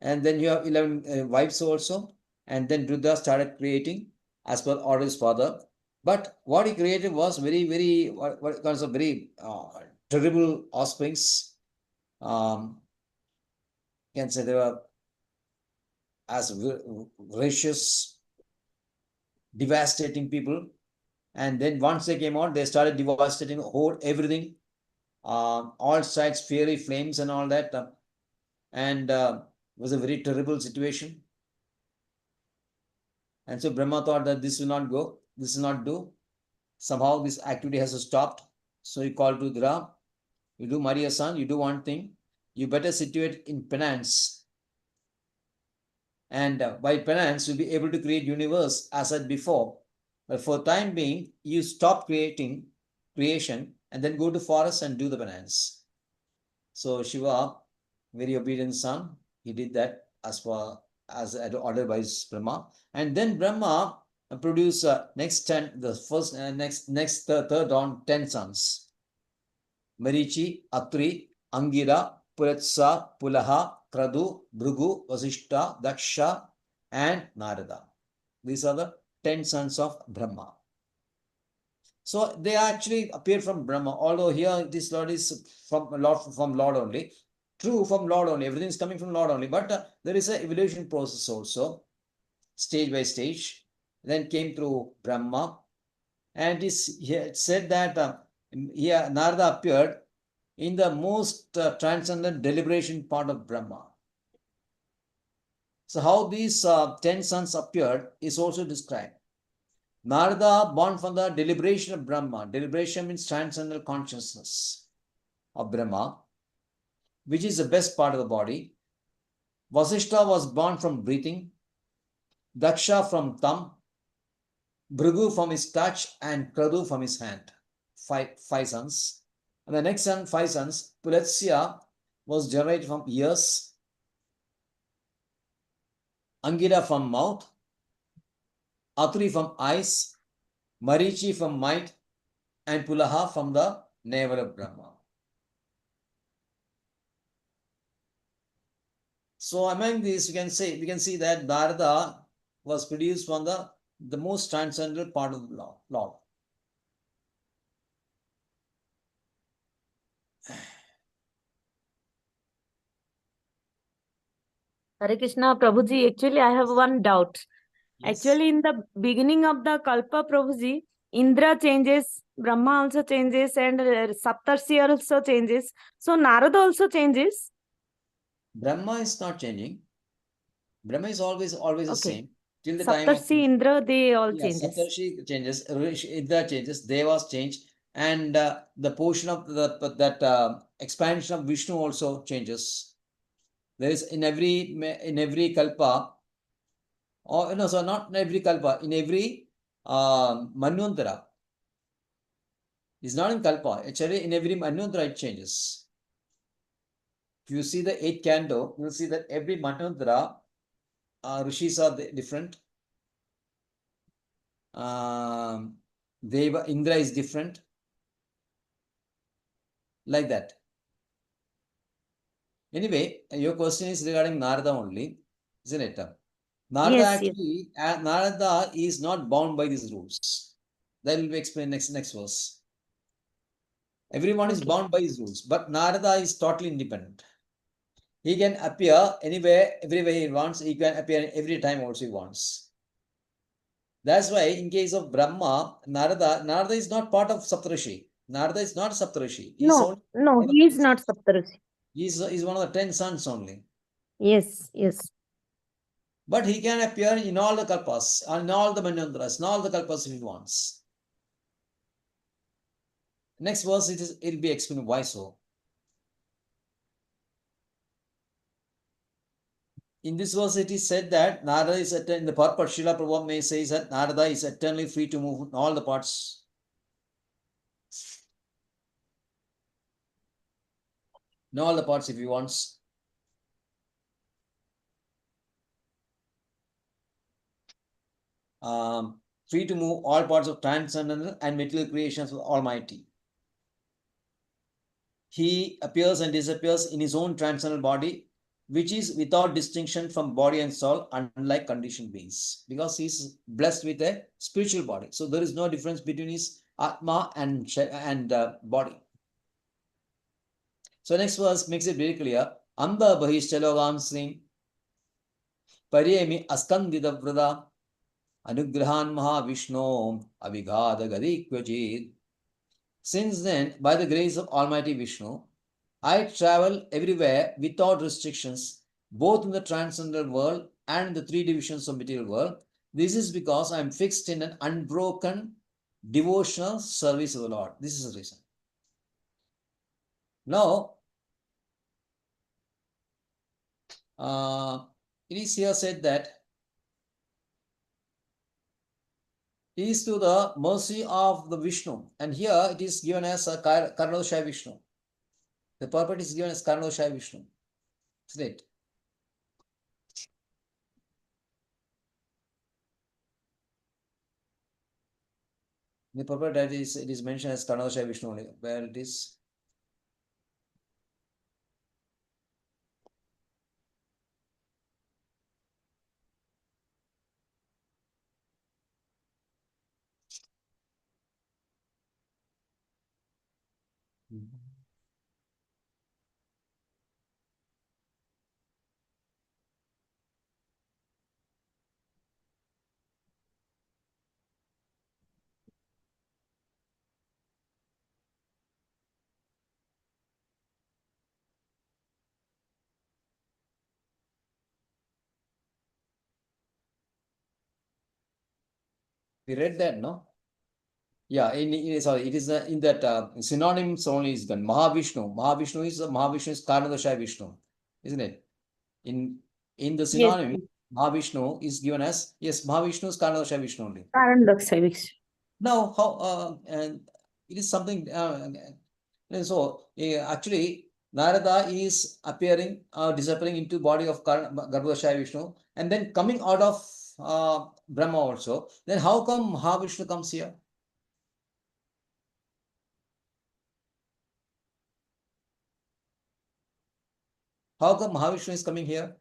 And then you have 11 wives also. And then Rudra started creating as per order of his father. But what he created was very, very, what kinds of very terrible offsprings. Can say they were as vicious, devastating people. And then once they came out, they started devastating everything, all sides, fiery flames and all that. And it was a very terrible situation. And so Brahma thought that this will not go, this will not do. Somehow this activity has to stop. So he called Rudra, you do, Maria son, you do one thing. You better situate in penance. And by penance, you'll be able to create universe as said before. But for time being, you stop creation and then go to forest and do the penance. So Shiva, very obedient son, he did that as ordered by his Brahma. And then Brahma produced third on 10 sons. Marichi, Atri, Angira, Puratsa, Pulaha, Kradu, Bhrugu, Vasishta, Daksha, and Narada. These are the 10 sons of Brahma. So they actually appear from Brahma, although here this Lord is from Lord only. True, from Lord only. Everything is coming from Lord only. But there is an evolution process also, stage by stage. Then came through Brahma. And it said that here Narada appeared in the most transcendent deliberation part of Brahma. So how these 10 sons appeared is also described. Narada born from the deliberation of Brahma. Deliberation means transcendental consciousness of Brahma, which is the best part of the body. Vasishta was born from breathing, Daksha from thumb, Bhrigu from his touch, and Kradu from his hand. Five sons. And the next son, 5 sons, Pulatsya was generated from ears, Angira from mouth, Atri from eyes, Marichi from mind, and Pulaha from the navel of Brahma. So among these, we can see that Narada was produced from the most transcendental part of the Lord. Hare Krishna, Prabhuji. Actually, I have one doubt. Yes. Actually, in the beginning of the Kalpa, Prabhuji, Indra changes, Brahma also changes, and Saptarshi also changes. So Narada also changes. Brahma is not changing. Brahma is always the Okay. same till the time of Saptarshi, Indra, they all yeah, changes. Saptarshi changes, Indra changes, Devas change, and the portion of that expansion of Vishnu also changes. There is in every kalpa, or no, so not in every kalpa, in every Manvantara. It's not in kalpa. Actually, in every Manvantara it changes. If you see the 8th canto, you will see that every Manvantara rishis are different. Deva Indra is different. Like that. Anyway, your question is regarding Narada only, isn't it? Narada Yes, yes. actually, Narada is not bound by these rules. That will be explained next verse. Everyone is Okay. bound by his rules, but Narada is totally independent. He can appear anywhere, everywhere he wants. He can appear every time also he wants. That's why in case of Brahma, Narada is not part of Saptarishi. Narada is not Saptarishi. No, he is not Saptarshi. He's one of the 10 sons only. Yes, yes. But he can appear in all the kalpas, in all the manvantras, in all the kalpas if he wants. Next verse, it will be explained why so. In this verse, it is said that Narada is in the purport. Srila Prabhupada may say that Narada is eternally free to move in all the parts. In all the parts if he wants. Free to move all parts of transcendental and material creations of the Almighty. He appears and disappears in his own transcendental body, which is without distinction from body and soul, unlike conditioned beings, because he is blessed with a spiritual body. So there is no difference between his Atma and body. So next verse makes it very clear. Amba bahishchalogam sring paryemi askandida vrada anugrahan mahavishno avigada gadikvajid. Since then, by the grace of Almighty Vishnu, I travel everywhere without restrictions, both in the transcendental world and in the 3 divisions of material world. This is because I am fixed in an unbroken devotional service of the Lord. This is the reason. Now, it is here said that it is to the mercy of the Vishnu, and here it is given as a Karnodashaya Vishnu. The purport is given as Karnodashaya Vishnu. Isn't it? The purport that is, it is mentioned as Karnodashaya Vishnu only. Where it is? We read that, no? Yeah, sorry, it is in that synonyms only is done. Mahavishnu. Mahavishnu is Karnodashaya Vishnu, isn't it? In the synonym, Yes. Mahavishnu is given as, yes, Mahavishnu is Karnodashaya Vishnu only. Karnodashaya Vishnu. Now, how and it is something. And so actually, Narada is appearing, disappearing into body of Garbhodashaya Vishnu, and then coming out of Brahma also. Then how come Mahavishnu comes here? How come Mahavishnu is coming here?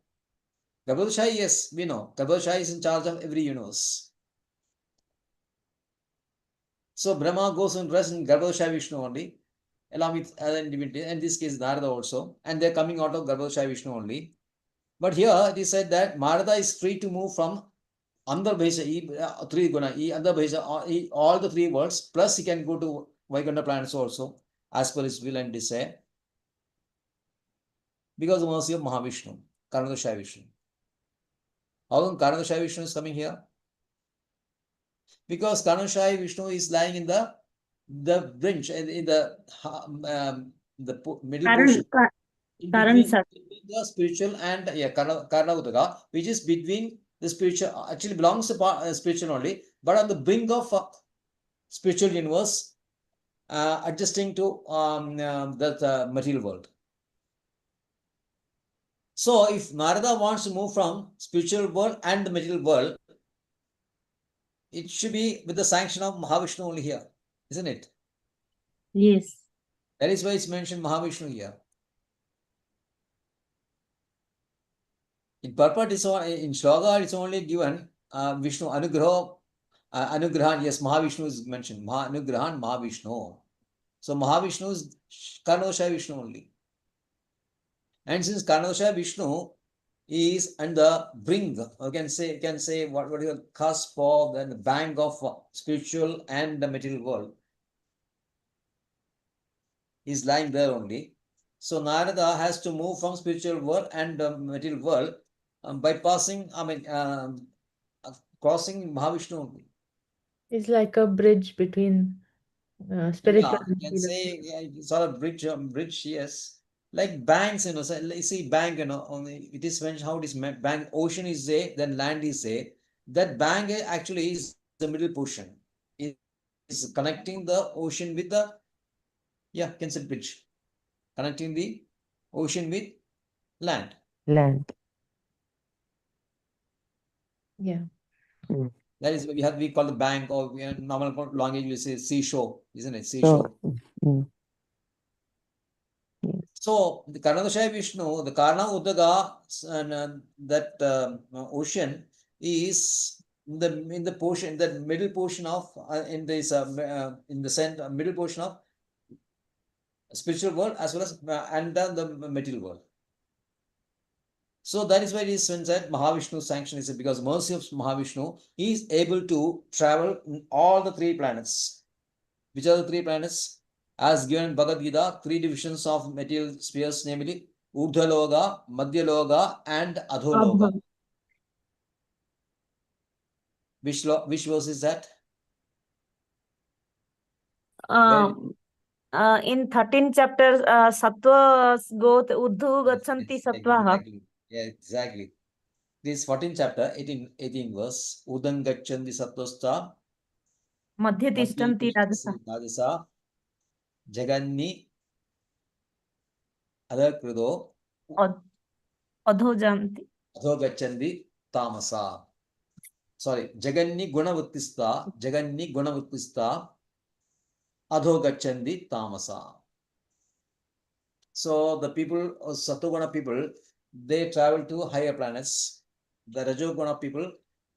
Garbhodakaya, yes, we know. Garbhodakaya is in charge of every universe. So Brahma goes and rests in Garbhodakaya Vishnu only, along with other divinities, in this case Narada also, and they're coming out of Garbhodakaya Vishnu only. But here it is said that Narada is free to move from Andhra Bhaisha, three guna, Andhra Bhaisha, all the three worlds, plus he can go to Vaikuntha planets also, as per his will and desire, because of the mercy of Mahavishnu, Karanodakaya Vishnu. How come Karanodakaya Vishnu is coming here? Because Karanodakaya Vishnu is lying in the bridge, in the middle portion. In between the spiritual and Karna, which is between the spiritual, actually belongs to spiritual only, but on the brink of spiritual universe, adjusting to that material world. So if Narada wants to move from spiritual world and the material world, it should be with the sanction of Mahavishnu only here, isn't it? Yes. That is why it's mentioned Mahavishnu here. In purport, in Shloka, it's only given Vishnu Anugraha. Anugrahan, yes, Mahavishnu is mentioned. Anugrahan, Mahavishnu. So Mahavishnu is Karanodakaya Vishnu only. And since Karanodakaya Vishnu is on the brink, or can say what is the cusp of the bank of spiritual and the material world, is lying there only. So Narada has to move from spiritual world and the material world by passing, crossing Mahavishnu only. It's like a bridge between spiritual Yeah, and you can material. say sort of bridge, yes. Like banks, so see bank, only it is mentioned how it is bank. Ocean is there, then land is there. That bank actually is the middle portion. It is connecting the ocean with the, can say bridge, connecting the ocean with land. Land. Yeah. That is we call the bank, or normal language we say seashore, isn't it? Seashore. So the Karanodakaya Vishnu, the Karna Udaga, that ocean is in the portion, the middle portion of in the center middle portion of spiritual world as well as and the material world. So that is why it is said Mahavishnu sanction is because mercy of Mahavishnu, he is able to travel in all the three planets. Which are the three planets? As given in Bhagavad Gita, three divisions of material spheres, namely Urdhaloga, Madhyaloga, and Adhologa. Which verse is that? In 13th chapter, Sattva Got Urdhu Gachanti Sattvaha. Yeah, exactly. This 14th chapter, 18 verse. Udang Gachanti Sattvastva. Madhya Tishtanti Rajasa. Jaganni Adakrudo. Adho Janti. Adho Gachanti Tamasa. Sorry, Jaganni Gunavattista. Jaganni Gunavattista. Adho Gachanti Tamasa. So the people, Satoguna people, they travel to higher planets. The Rajoguna people,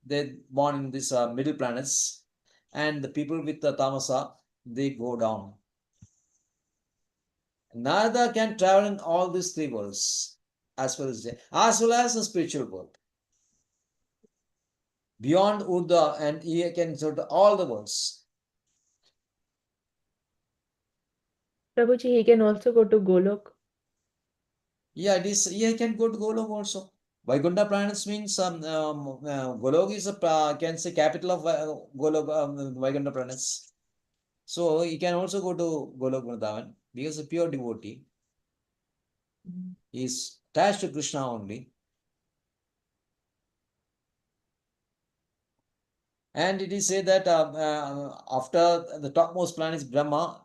they born in these middle planets, and the people with the Tamasa, they go down. Narada can travel in all these three worlds, as well as the spiritual world. Beyond Urda, and he can sort of all the worlds. Prabhuji, he can also go to Golok. Yeah, it is. He can go to Golok also. Vaikuntha planets means Golok is can say capital of Golok, Vaikuntha planets. So he can also go to Golok Vrindavan because a pure devotee. He is attached to Krishna only. And it is said that after the topmost planet is Brahma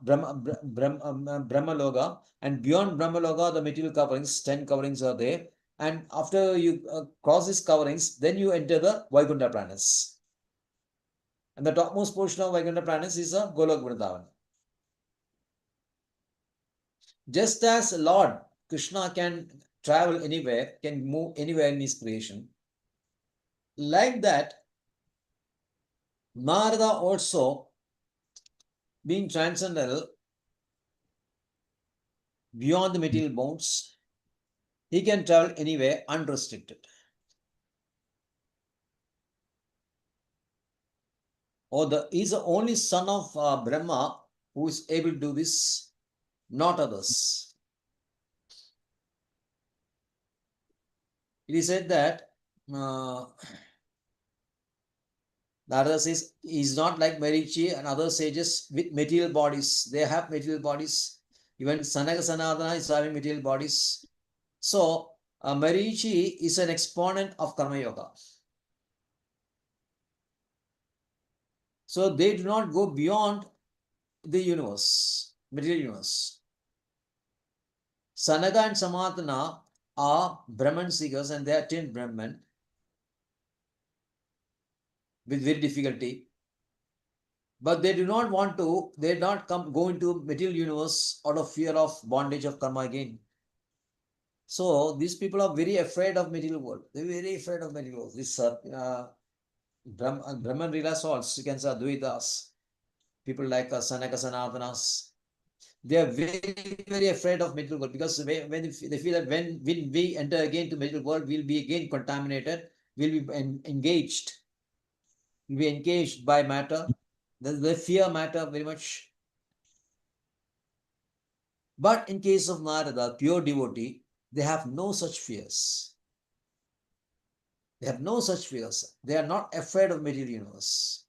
Loga, and beyond Brahma Loga, the material coverings, 10 coverings are there. And after you cross these coverings, then you enter the Vaikuntha planets. And the topmost portion of Vaikuntha planets is Golok Vrindavan. Just as Lord Krishna can travel anywhere, can move anywhere in his creation, like that, Narada also, being transcendental, beyond the material bounds, he can travel anywhere unrestricted. He's the only son of Brahma who is able to do this, not others. It is said that Narada says he's not like Marichi and other sages with material bodies. They have material bodies. Even Sanaka Sanatana is having material bodies. So Marichi is an exponent of Karma Yoga. So they do not go beyond the universe, material universe. Sanaka and Samatana are Brahman seekers and they attain Brahman with very difficulty. But they do not want to, they do not go into material universe out of fear of bondage of karma again. So these people are very afraid of material world. They're very afraid of material world. This Brahman Leela souls, you can say Advaitas, people like Sanaka Sanatanas, they are very, very afraid of material world because when they feel that when we enter again to material world, we'll be again contaminated, we'll be engaged by matter. They fear matter very much. But in case of Narada, pure devotee, they have no such fears. They have no such fears. They are not afraid of material universe.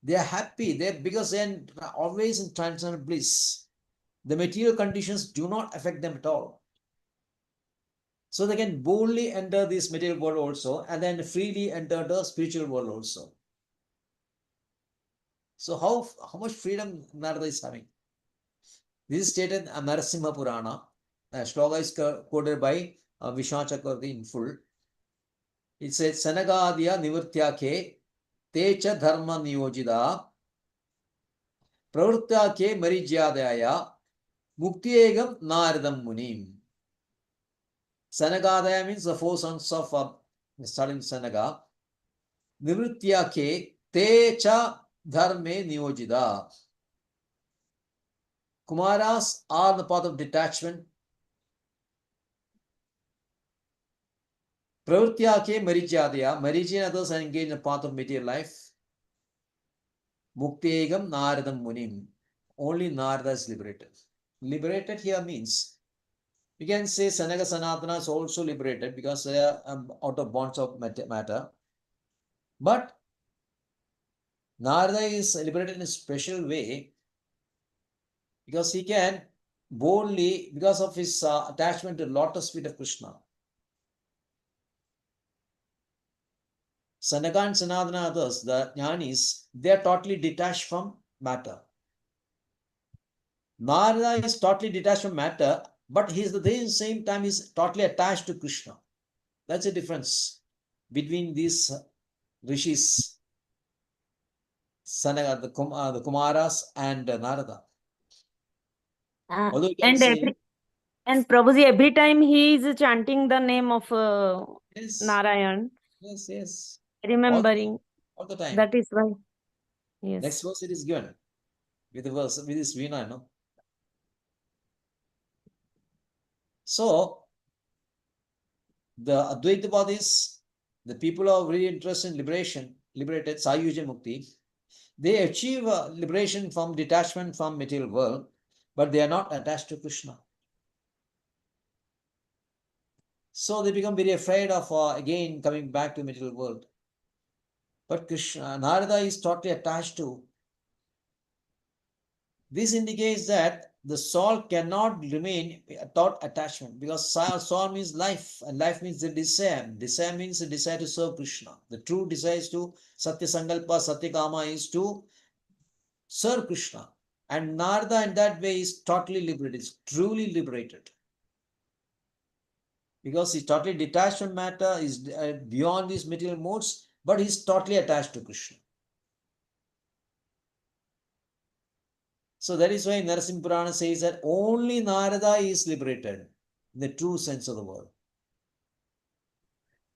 They are happy because they are always in transcendental bliss. The material conditions do not affect them at all. So they can boldly enter this material world also and then freely enter the spiritual world also. So how much freedom Narada is having? This is stated in Narasimha Purana. Shloka is quoted by Vishnu Chakravarti in full. It says, Sanagadiya Nivritya Ke Techa Dharma Niyojida Pravritya Ke Marijyadaya Muktiegam Naradam Munim. Sanagadaya means the four sons of starting Sanaga. Nivritya Ke Techa Dharme Niyojida. Kumaras are the path of detachment. Pravritya Ke Marijyadaya. Mariji and others are engaged in the path of material life. Muktegam Naradam Munim. Only Narada is liberated. Liberated here means, we can say Sanaka Sanatana is also liberated because they are out of bonds of matter. But Narada is liberated in a special way because he can boldly, because of his attachment to lotus feet of Krishna. Sanaka and Sanatana others, the Jnanis, they are totally detached from matter. Narada is totally detached from matter, but he is at the same time is totally attached to Krishna. That's the difference between these rishis, Sanaka, the Kumaras and Narada. Although you can say, And Prabhuji, every time he is chanting the name of yes, Narayan, yes, remembering. all the time. That is why. Yes. Next verse it is given with the verse with this Veena, no? So the Advaitavadis, the people who are really interested in liberated Sayuja Mukti, they achieve liberation from detachment from material world, but they are not attached to Krishna. So they become very afraid of again coming back to material world. But Krishna, Narada is totally attached to. This indicates that the soul cannot remain without attachment because soul means life and life means the desire. Desire means the desire to serve Krishna. The true desire is to Satya Sankalpa, Satya Kama is to serve Krishna. And Narada in that way is totally liberated, is truly liberated. Because he's totally detached from matter, is beyond these material modes, but he's totally attached to Krishna. So that is why Narasimha Purana says that only Narada is liberated in the true sense of the word.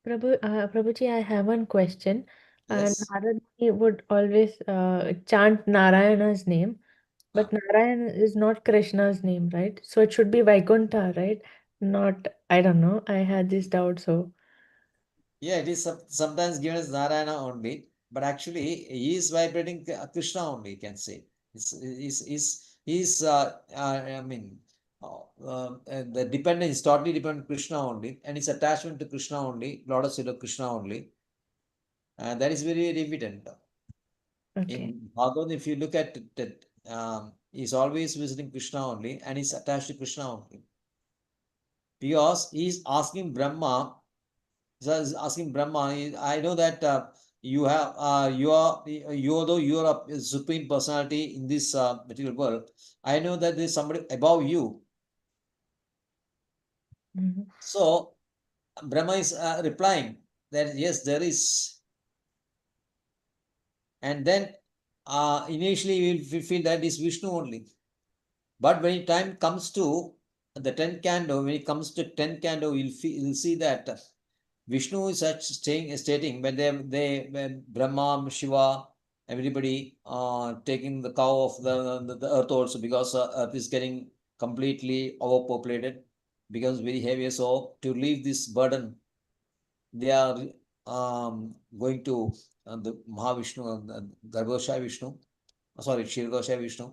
Prabhuji, I have one question. Yes. Narad would always chant Narayana's name, but Narayan is not Krishna's name, right? So it should be Vaikuntha, right? Not, I don't know. I had this doubt, so. Yeah, it is sometimes given as Narayana only, but actually he is vibrating Krishna only, you can say. I mean, the dependent is totally dependent on Krishna only, and his attachment to Krishna only, Lord of Sri Krishna only. And that is very, very evident. Okay. In Bhagavad, if you look at it, he's always visiting Krishna only, and he's attached to Krishna only. Because he's asking Brahma, I know that you have although you are a supreme personality in this material world, I know that there is somebody above you. So Brahma is replying that yes, there is. And then initially we will feel that is Vishnu only. But when time comes to the 10th canto, when it comes to 10th canto, you'll see that Vishnu is stating when Brahma, Shiva, everybody taking the cow of the earth also, because earth is getting completely overpopulated, becomes very heavy. So to leave this burden, they are going to the Mahavishnu, Garbhoshai Vishnu, sorry, Kshirodosai Vishnu,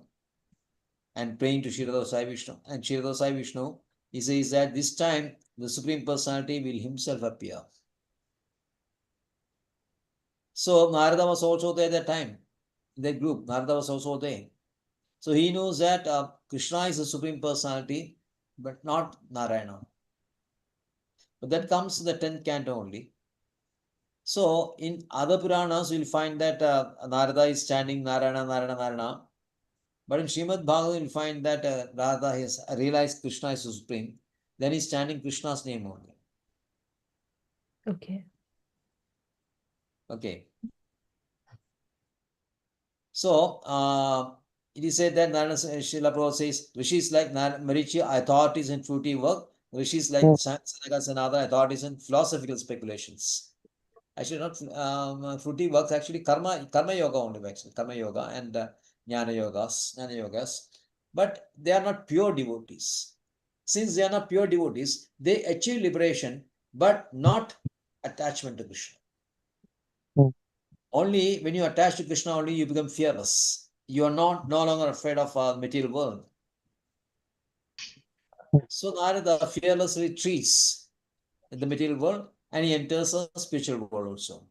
and praying to Kshirodosai Vishnu. And Kshirodosai Vishnu, he says that this time the Supreme Personality will himself appear. So Narada was also there at that time. In that group, Narada was also there. So he knows that Krishna is the Supreme Personality, but not Narayana. But that comes in the 10th canto only. So in other Puranas, you'll find that Narada is chanting Narayana, Narayana, Narayana. But in Srimad Bhagavatam, you'll find that Narada has realized Krishna is supreme. Then he's chanting Krishna's name only. Okay. Okay. So it is said that Srila Prabhupada says, Rishis like Marichi, authorities in fruity work. Rishis like Sanaka Sanada, authorities in philosophical speculations. Actually, not fruity works, actually karma yoga only, actually karma yoga and jnana yogas. But they are not pure devotees. Since they are not pure devotees, they achieve liberation, but not attachment to Krishna. Only when you attach to Krishna, only you become fearless. You are no longer afraid of material world. So Narada fearlessly retreats in the material world, and he enters the spiritual world also.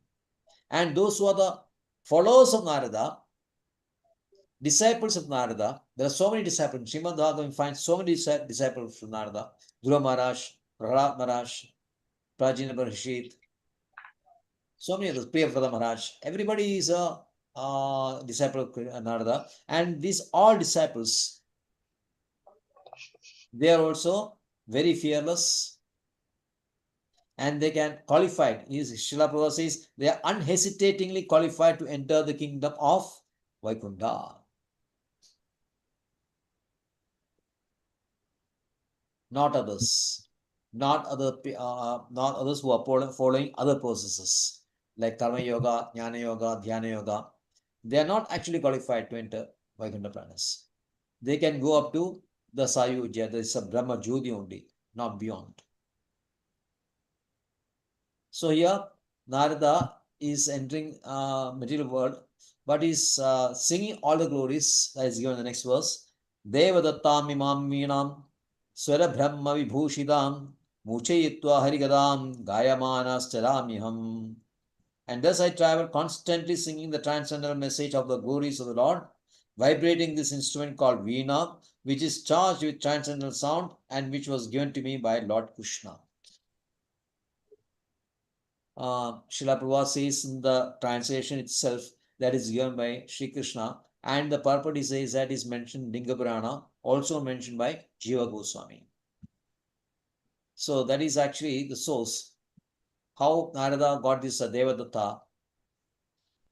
And those who are the followers of Narada, disciples of Narada, there are so many disciples. Srimad Bhagavatam finds so many disciples of Narada. Dhruva Maharaj, Prahlad Maharaj, Prajina Parishit, so many others, Priyavrata Maharaj. Everybody is a disciple of Narada. And these all disciples, they are also very fearless, and they can qualify. Srila Prabhupada says they are unhesitatingly qualified to enter the kingdom of Vaikuntha. Not others. Not others who are following other processes like Karma Yoga, Jnana Yoga, Dhyana Yoga. They are not actually qualified to enter Vaikuntha Pranas. They can go up to the Sayujya, there is a Brahma Jyoti only, not beyond. So here Narada is entering material world, but is singing all the glories that is given in the next verse. Devadattam imam meenam swara brahma vibhushidam muchayitva harigadam gayamanas charamiham. And thus I travel constantly singing the transcendental message of the glories of the Lord, vibrating this instrument called Veena, which is charged with transcendental sound and which was given to me by Lord Krishna. Srila Prabhupada says in the translation itself that is given by Sri Krishna, and the purport he says that is mentioned in Linga Purana, also mentioned by Jiva Goswami. So that is actually the source. How Narada got this Devadatta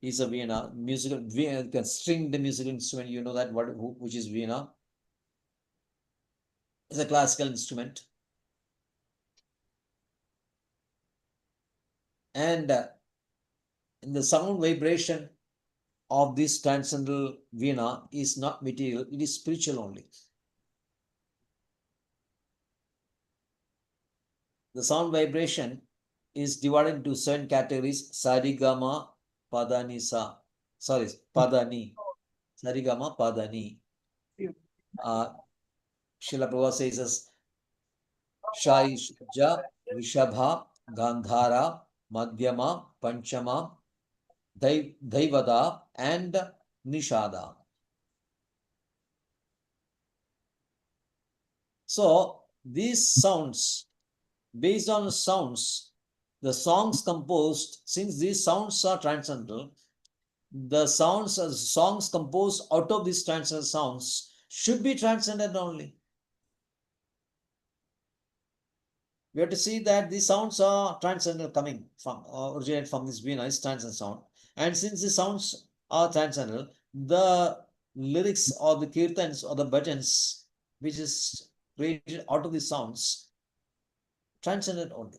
is a Veena, musical, can string the musical instrument, you know that which is Veena. It's a classical instrument. And in the sound vibration of this transcendental Veena is not material, it is spiritual only. The sound vibration is divided into 7 categories: Sarigama, Padani, Padani. Sarigama, Padani. Srila Prabhupada says as Shai, Shajja, Rishabha, Gandhara, Madhyama, Panchama, Daivada, and Nishada. So these sounds, based on sounds, the songs composed, since these sounds are transcendental, the songs composed out of these transcendental sounds should be transcendent only. We have to see that these sounds are transcendental, coming from originate from this Veena is transcendental sound, and since the sounds are transcendental, the lyrics or the kirtans or the bhajans which is created out of these sounds transcendent only.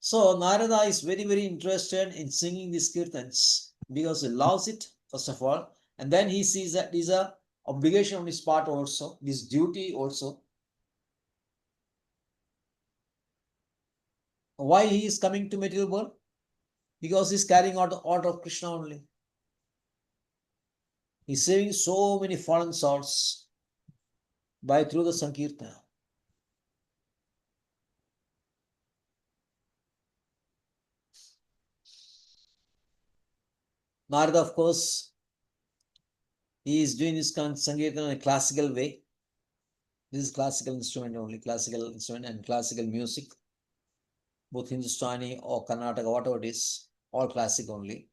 So Narada is very, very interested in singing these kirtans because he loves it, first of all, and then he sees that is a obligation on his part also, his duty also. Why he is coming to material world? Because he's carrying out the order of Krishna only. He's saving so many fallen souls by through the Sankirtana. Narada, of course, he is doing this Sankirtana in a classical way. This is classical instrument only, classical instrument and classical music, both Hindustani or Karnataka, whatever it is, all classic only.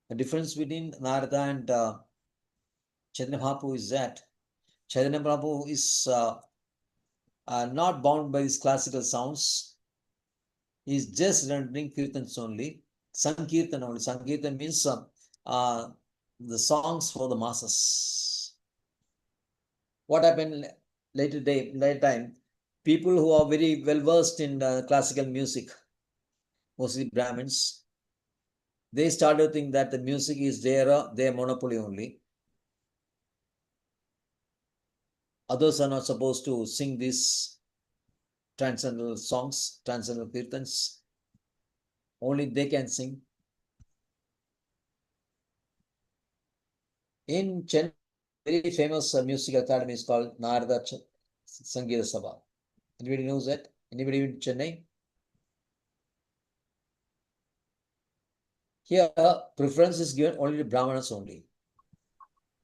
The difference between Narada and Chaitanya Mahaprabhu is that Chaitanya Mahaprabhu is not bound by these classical sounds. He is just rendering kirtans only, Sankirtan only. Sankirtan means the songs for the masses. What happened later time, people who are very well versed in classical music, mostly Brahmins, they started to think that the music is their monopoly only. Others are not supposed to sing these transcendental songs, transcendental kirtans. Only they can sing. In Chennai, very famous music academy is called Narada Sangeeta Sabha. Anybody knows that? Anybody in Chennai? Here, preference is given only to Brahmanas only.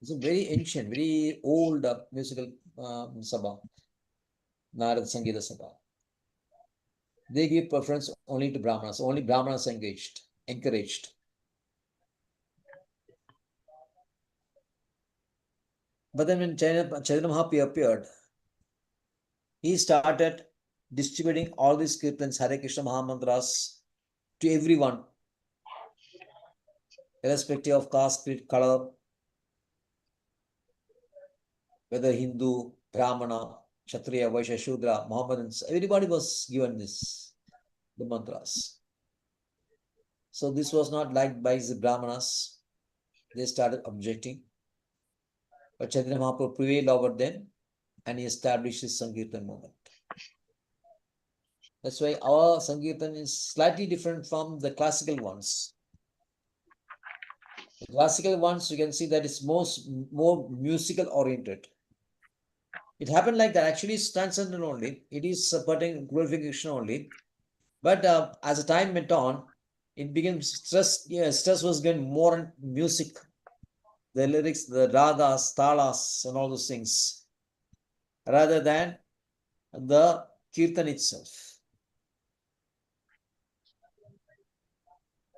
It's a very ancient, very old musical Sabha, Narada Sangeeta Sabha. They give preference only to Brahmanas. Only Brahmanas encouraged. But then when Chaitanya Mahaprabhu appeared, he started distributing all these kirtans, Hare Krishna Mahamantras, to everyone, irrespective of caste, creed, color, whether Hindu, Brahmana, Kshatriya, Vaishya, Shudra, Mohammedans, everybody was given the mantras. So this was not liked by the Brahmanas. They started objecting. But Chaitanya Mahaprabhu prevailed over them and he established his Sankirtan movement. That's why our Sankirtan is slightly different from the classical ones. The classical ones, you can see that it's more musical oriented. It happened like that. Actually, it's transcendental only. It is supporting glorification only. But as the time went on, it became stress. Yeah, stress was getting more on music, the lyrics, the ragas, talas, and all those things, rather than the kirtan itself.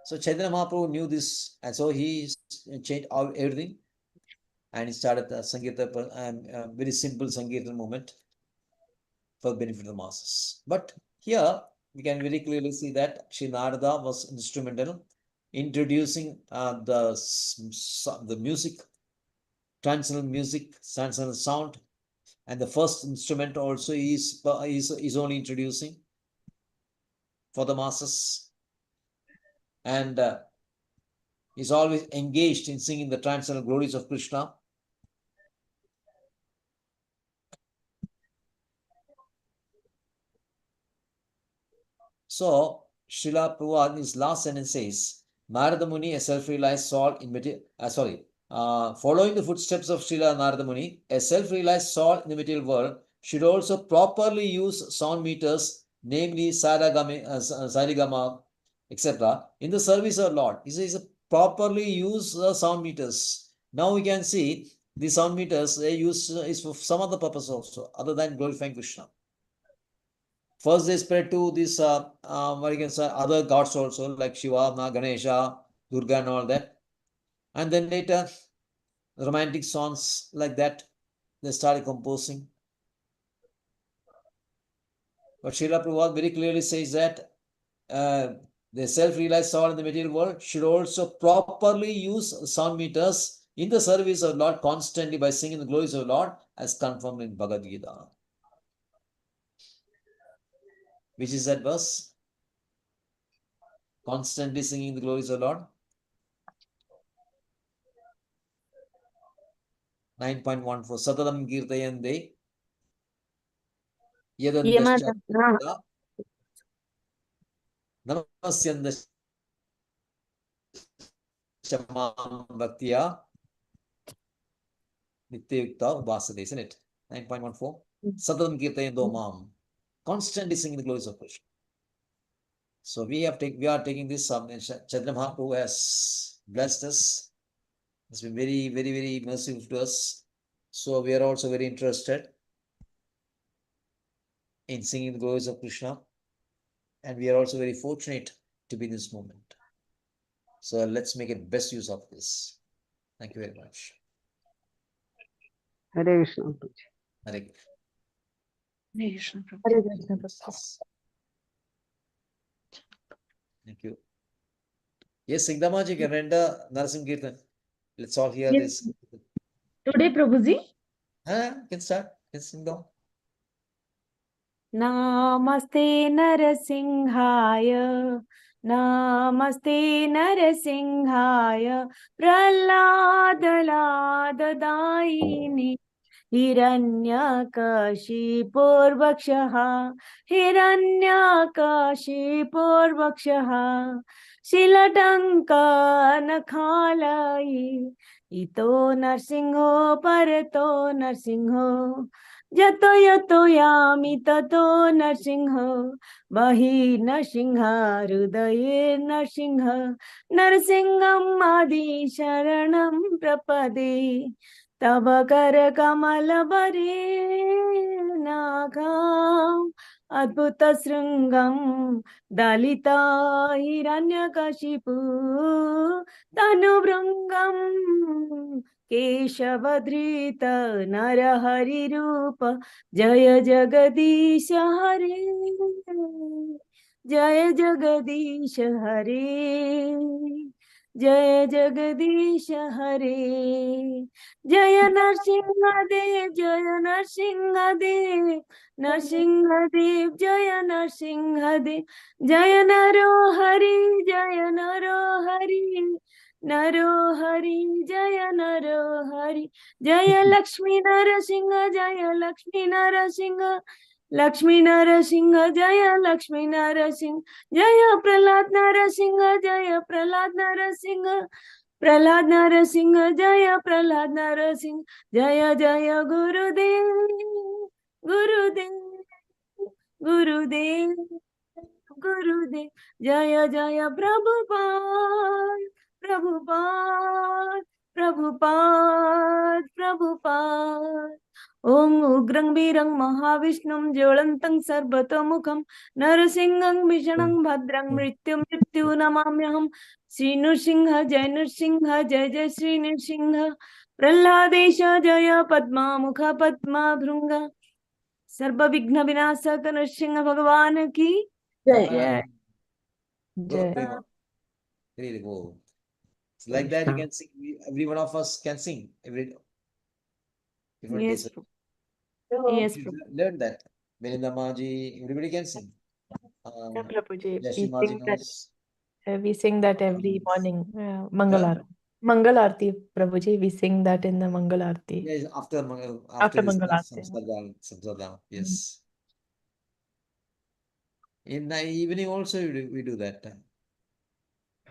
So Chaitanya Mahaprabhu knew this, and so he changed everything, and he started the Sankirtan, very simple Sankirtan movement for the benefit of the masses. But here we can very clearly see that Sri Narada was instrumental in introducing the music, transcendental music, transcendental sound, And the first instrument also is only introducing for the masses, and is always engaged in singing the transcendental glories of Krishna. So Srila Prabhupada in his last sentence says, Narada Muni, a self-realized soul in material, following the footsteps of Srila Narada Muni, a self-realized soul in the material world should also properly use sound meters, namely Sarigama, etc., in the service of Lord. He says, properly use the sound meters. Now we can see the sound meters, they use is for some other purpose also, other than glorifying Krishna. First, they spread to these other gods also, like Shiva, Ganesha, Durga, and all that. And then later, romantic songs like that, they started composing. But Srila Prabhupada very clearly says that the self-realized soul in the material world should also properly use sound meters in the service of Lord constantly by singing the glories of Lord, as confirmed in Bhagavad Gita. Which is that verse? Constantly singing the glories of Lord. 9.14 Satatam Kirtayande Yadandascha Namasyanda Shamam Bhaktya Nityayukta Upasade, isn't it? 9.14 Satatam Kirtayando Mam. Constantly singing the glories of Krishna. So we are taking this Chaitanya Mahaprabhu has blessed us. It's been very, very, very merciful to us. So we are also very interested in singing the glories of Krishna. And we are also very fortunate to be in this moment. So let's make it best use of this. Thank you very much. Hare Krishna. Hare Krishna. Hare Krishna, Prabhuji. Thank you. Yes, Singdamaji can render Narasim Kirtan. Let's all hear Yes. this. Today, Prabhuji. Can start. Can sing down. Namaste Narasimhaya, Namaste Narasimhaya, Praladadayini, Hiranyakashipurbhakshaha, Hiranyakashipurbhakshaha, Shilatanka Nakhalai, Ito Narsingho Parato Narsingho, Yato yato yami tato Narsimha, Bahi Narsimha, Hrudaye Narsimha, Narsingham Adi Sharanam Prapade, Tabakara Kamala Bare Nagham, Adbhuta Sringam, Dalita Hiranyakashipu, Tanubhrangam, केशवधृत Narhari रूप जय जगदीश हरे, जय जगदीश हरे, जय जगदीश हरे, जय नरसिंहदेव, जय नरसिंहदेव, नरसिंहदेव जय नरसिंहदेव, जय नरोहरि, जय नरोहरि, नरोहरि जय नरोहरि, जय लक्ष्मी नरसिंह, जय लक्ष्मी नरसिंह, लक्ष्मी नरसिंह जय लक्ष्मी नरसिंह, जय प्रहलाद नरसिंह, जय प्रहलाद नरसिंह, प्रहलाद नरसिंह जय प्रहलाद नरसिंह, जय जय गुरुदेव, गुरुदेव, गुरुदेव, गुरुदेव, जय जय प्रभुपाद, प्रभुपाद, प्रभुपाद, प्रभुपाद। ओम उग्रं वीरं महाविष्णुं ज्वलन्तं सर्वतोमुखं नरसिंहं भीषणं भद्रं मृत्यु नमाम्यहं। श्री नृसिंह जय नृसिंह, जय जय श्री नृसिंह, प्रह्लादेश जय पद्मामुख पद्माभृंग, सर्व विघ्न विनाशक नृसिंह भगवान की जय। जय। Really go. It's like that you can sing. Every one of us can sing every different Yes. days. Yes, You Prabhu. learn that. Melindamaji, everybody can sing. Yeah, Prabhuji, Yashimaji knows. we sing that every morning. Mangalarti. Mangalarti, Prabhuji, we sing that in the Mangalarti. Yes, after After this Mangalarti. Samsardam, yes. In the evening also we do that.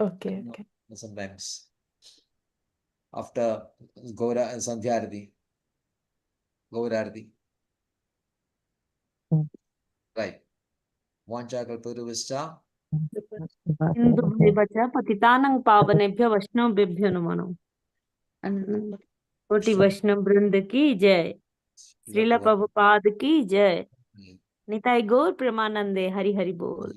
Okay, okay. Sometimes after Gaura Sandhyarati, Gaurarati. Right. Vancha kalpatarubhascha. Sindhubhyeva cha patitanang pavanebhyo vaishnavebhyo namo. कोटि वैष्णव वृंद की जय, श्रीला प्रभुपाद की जय, निताई गौर प्रेमानंदे, हरि हरि बोल।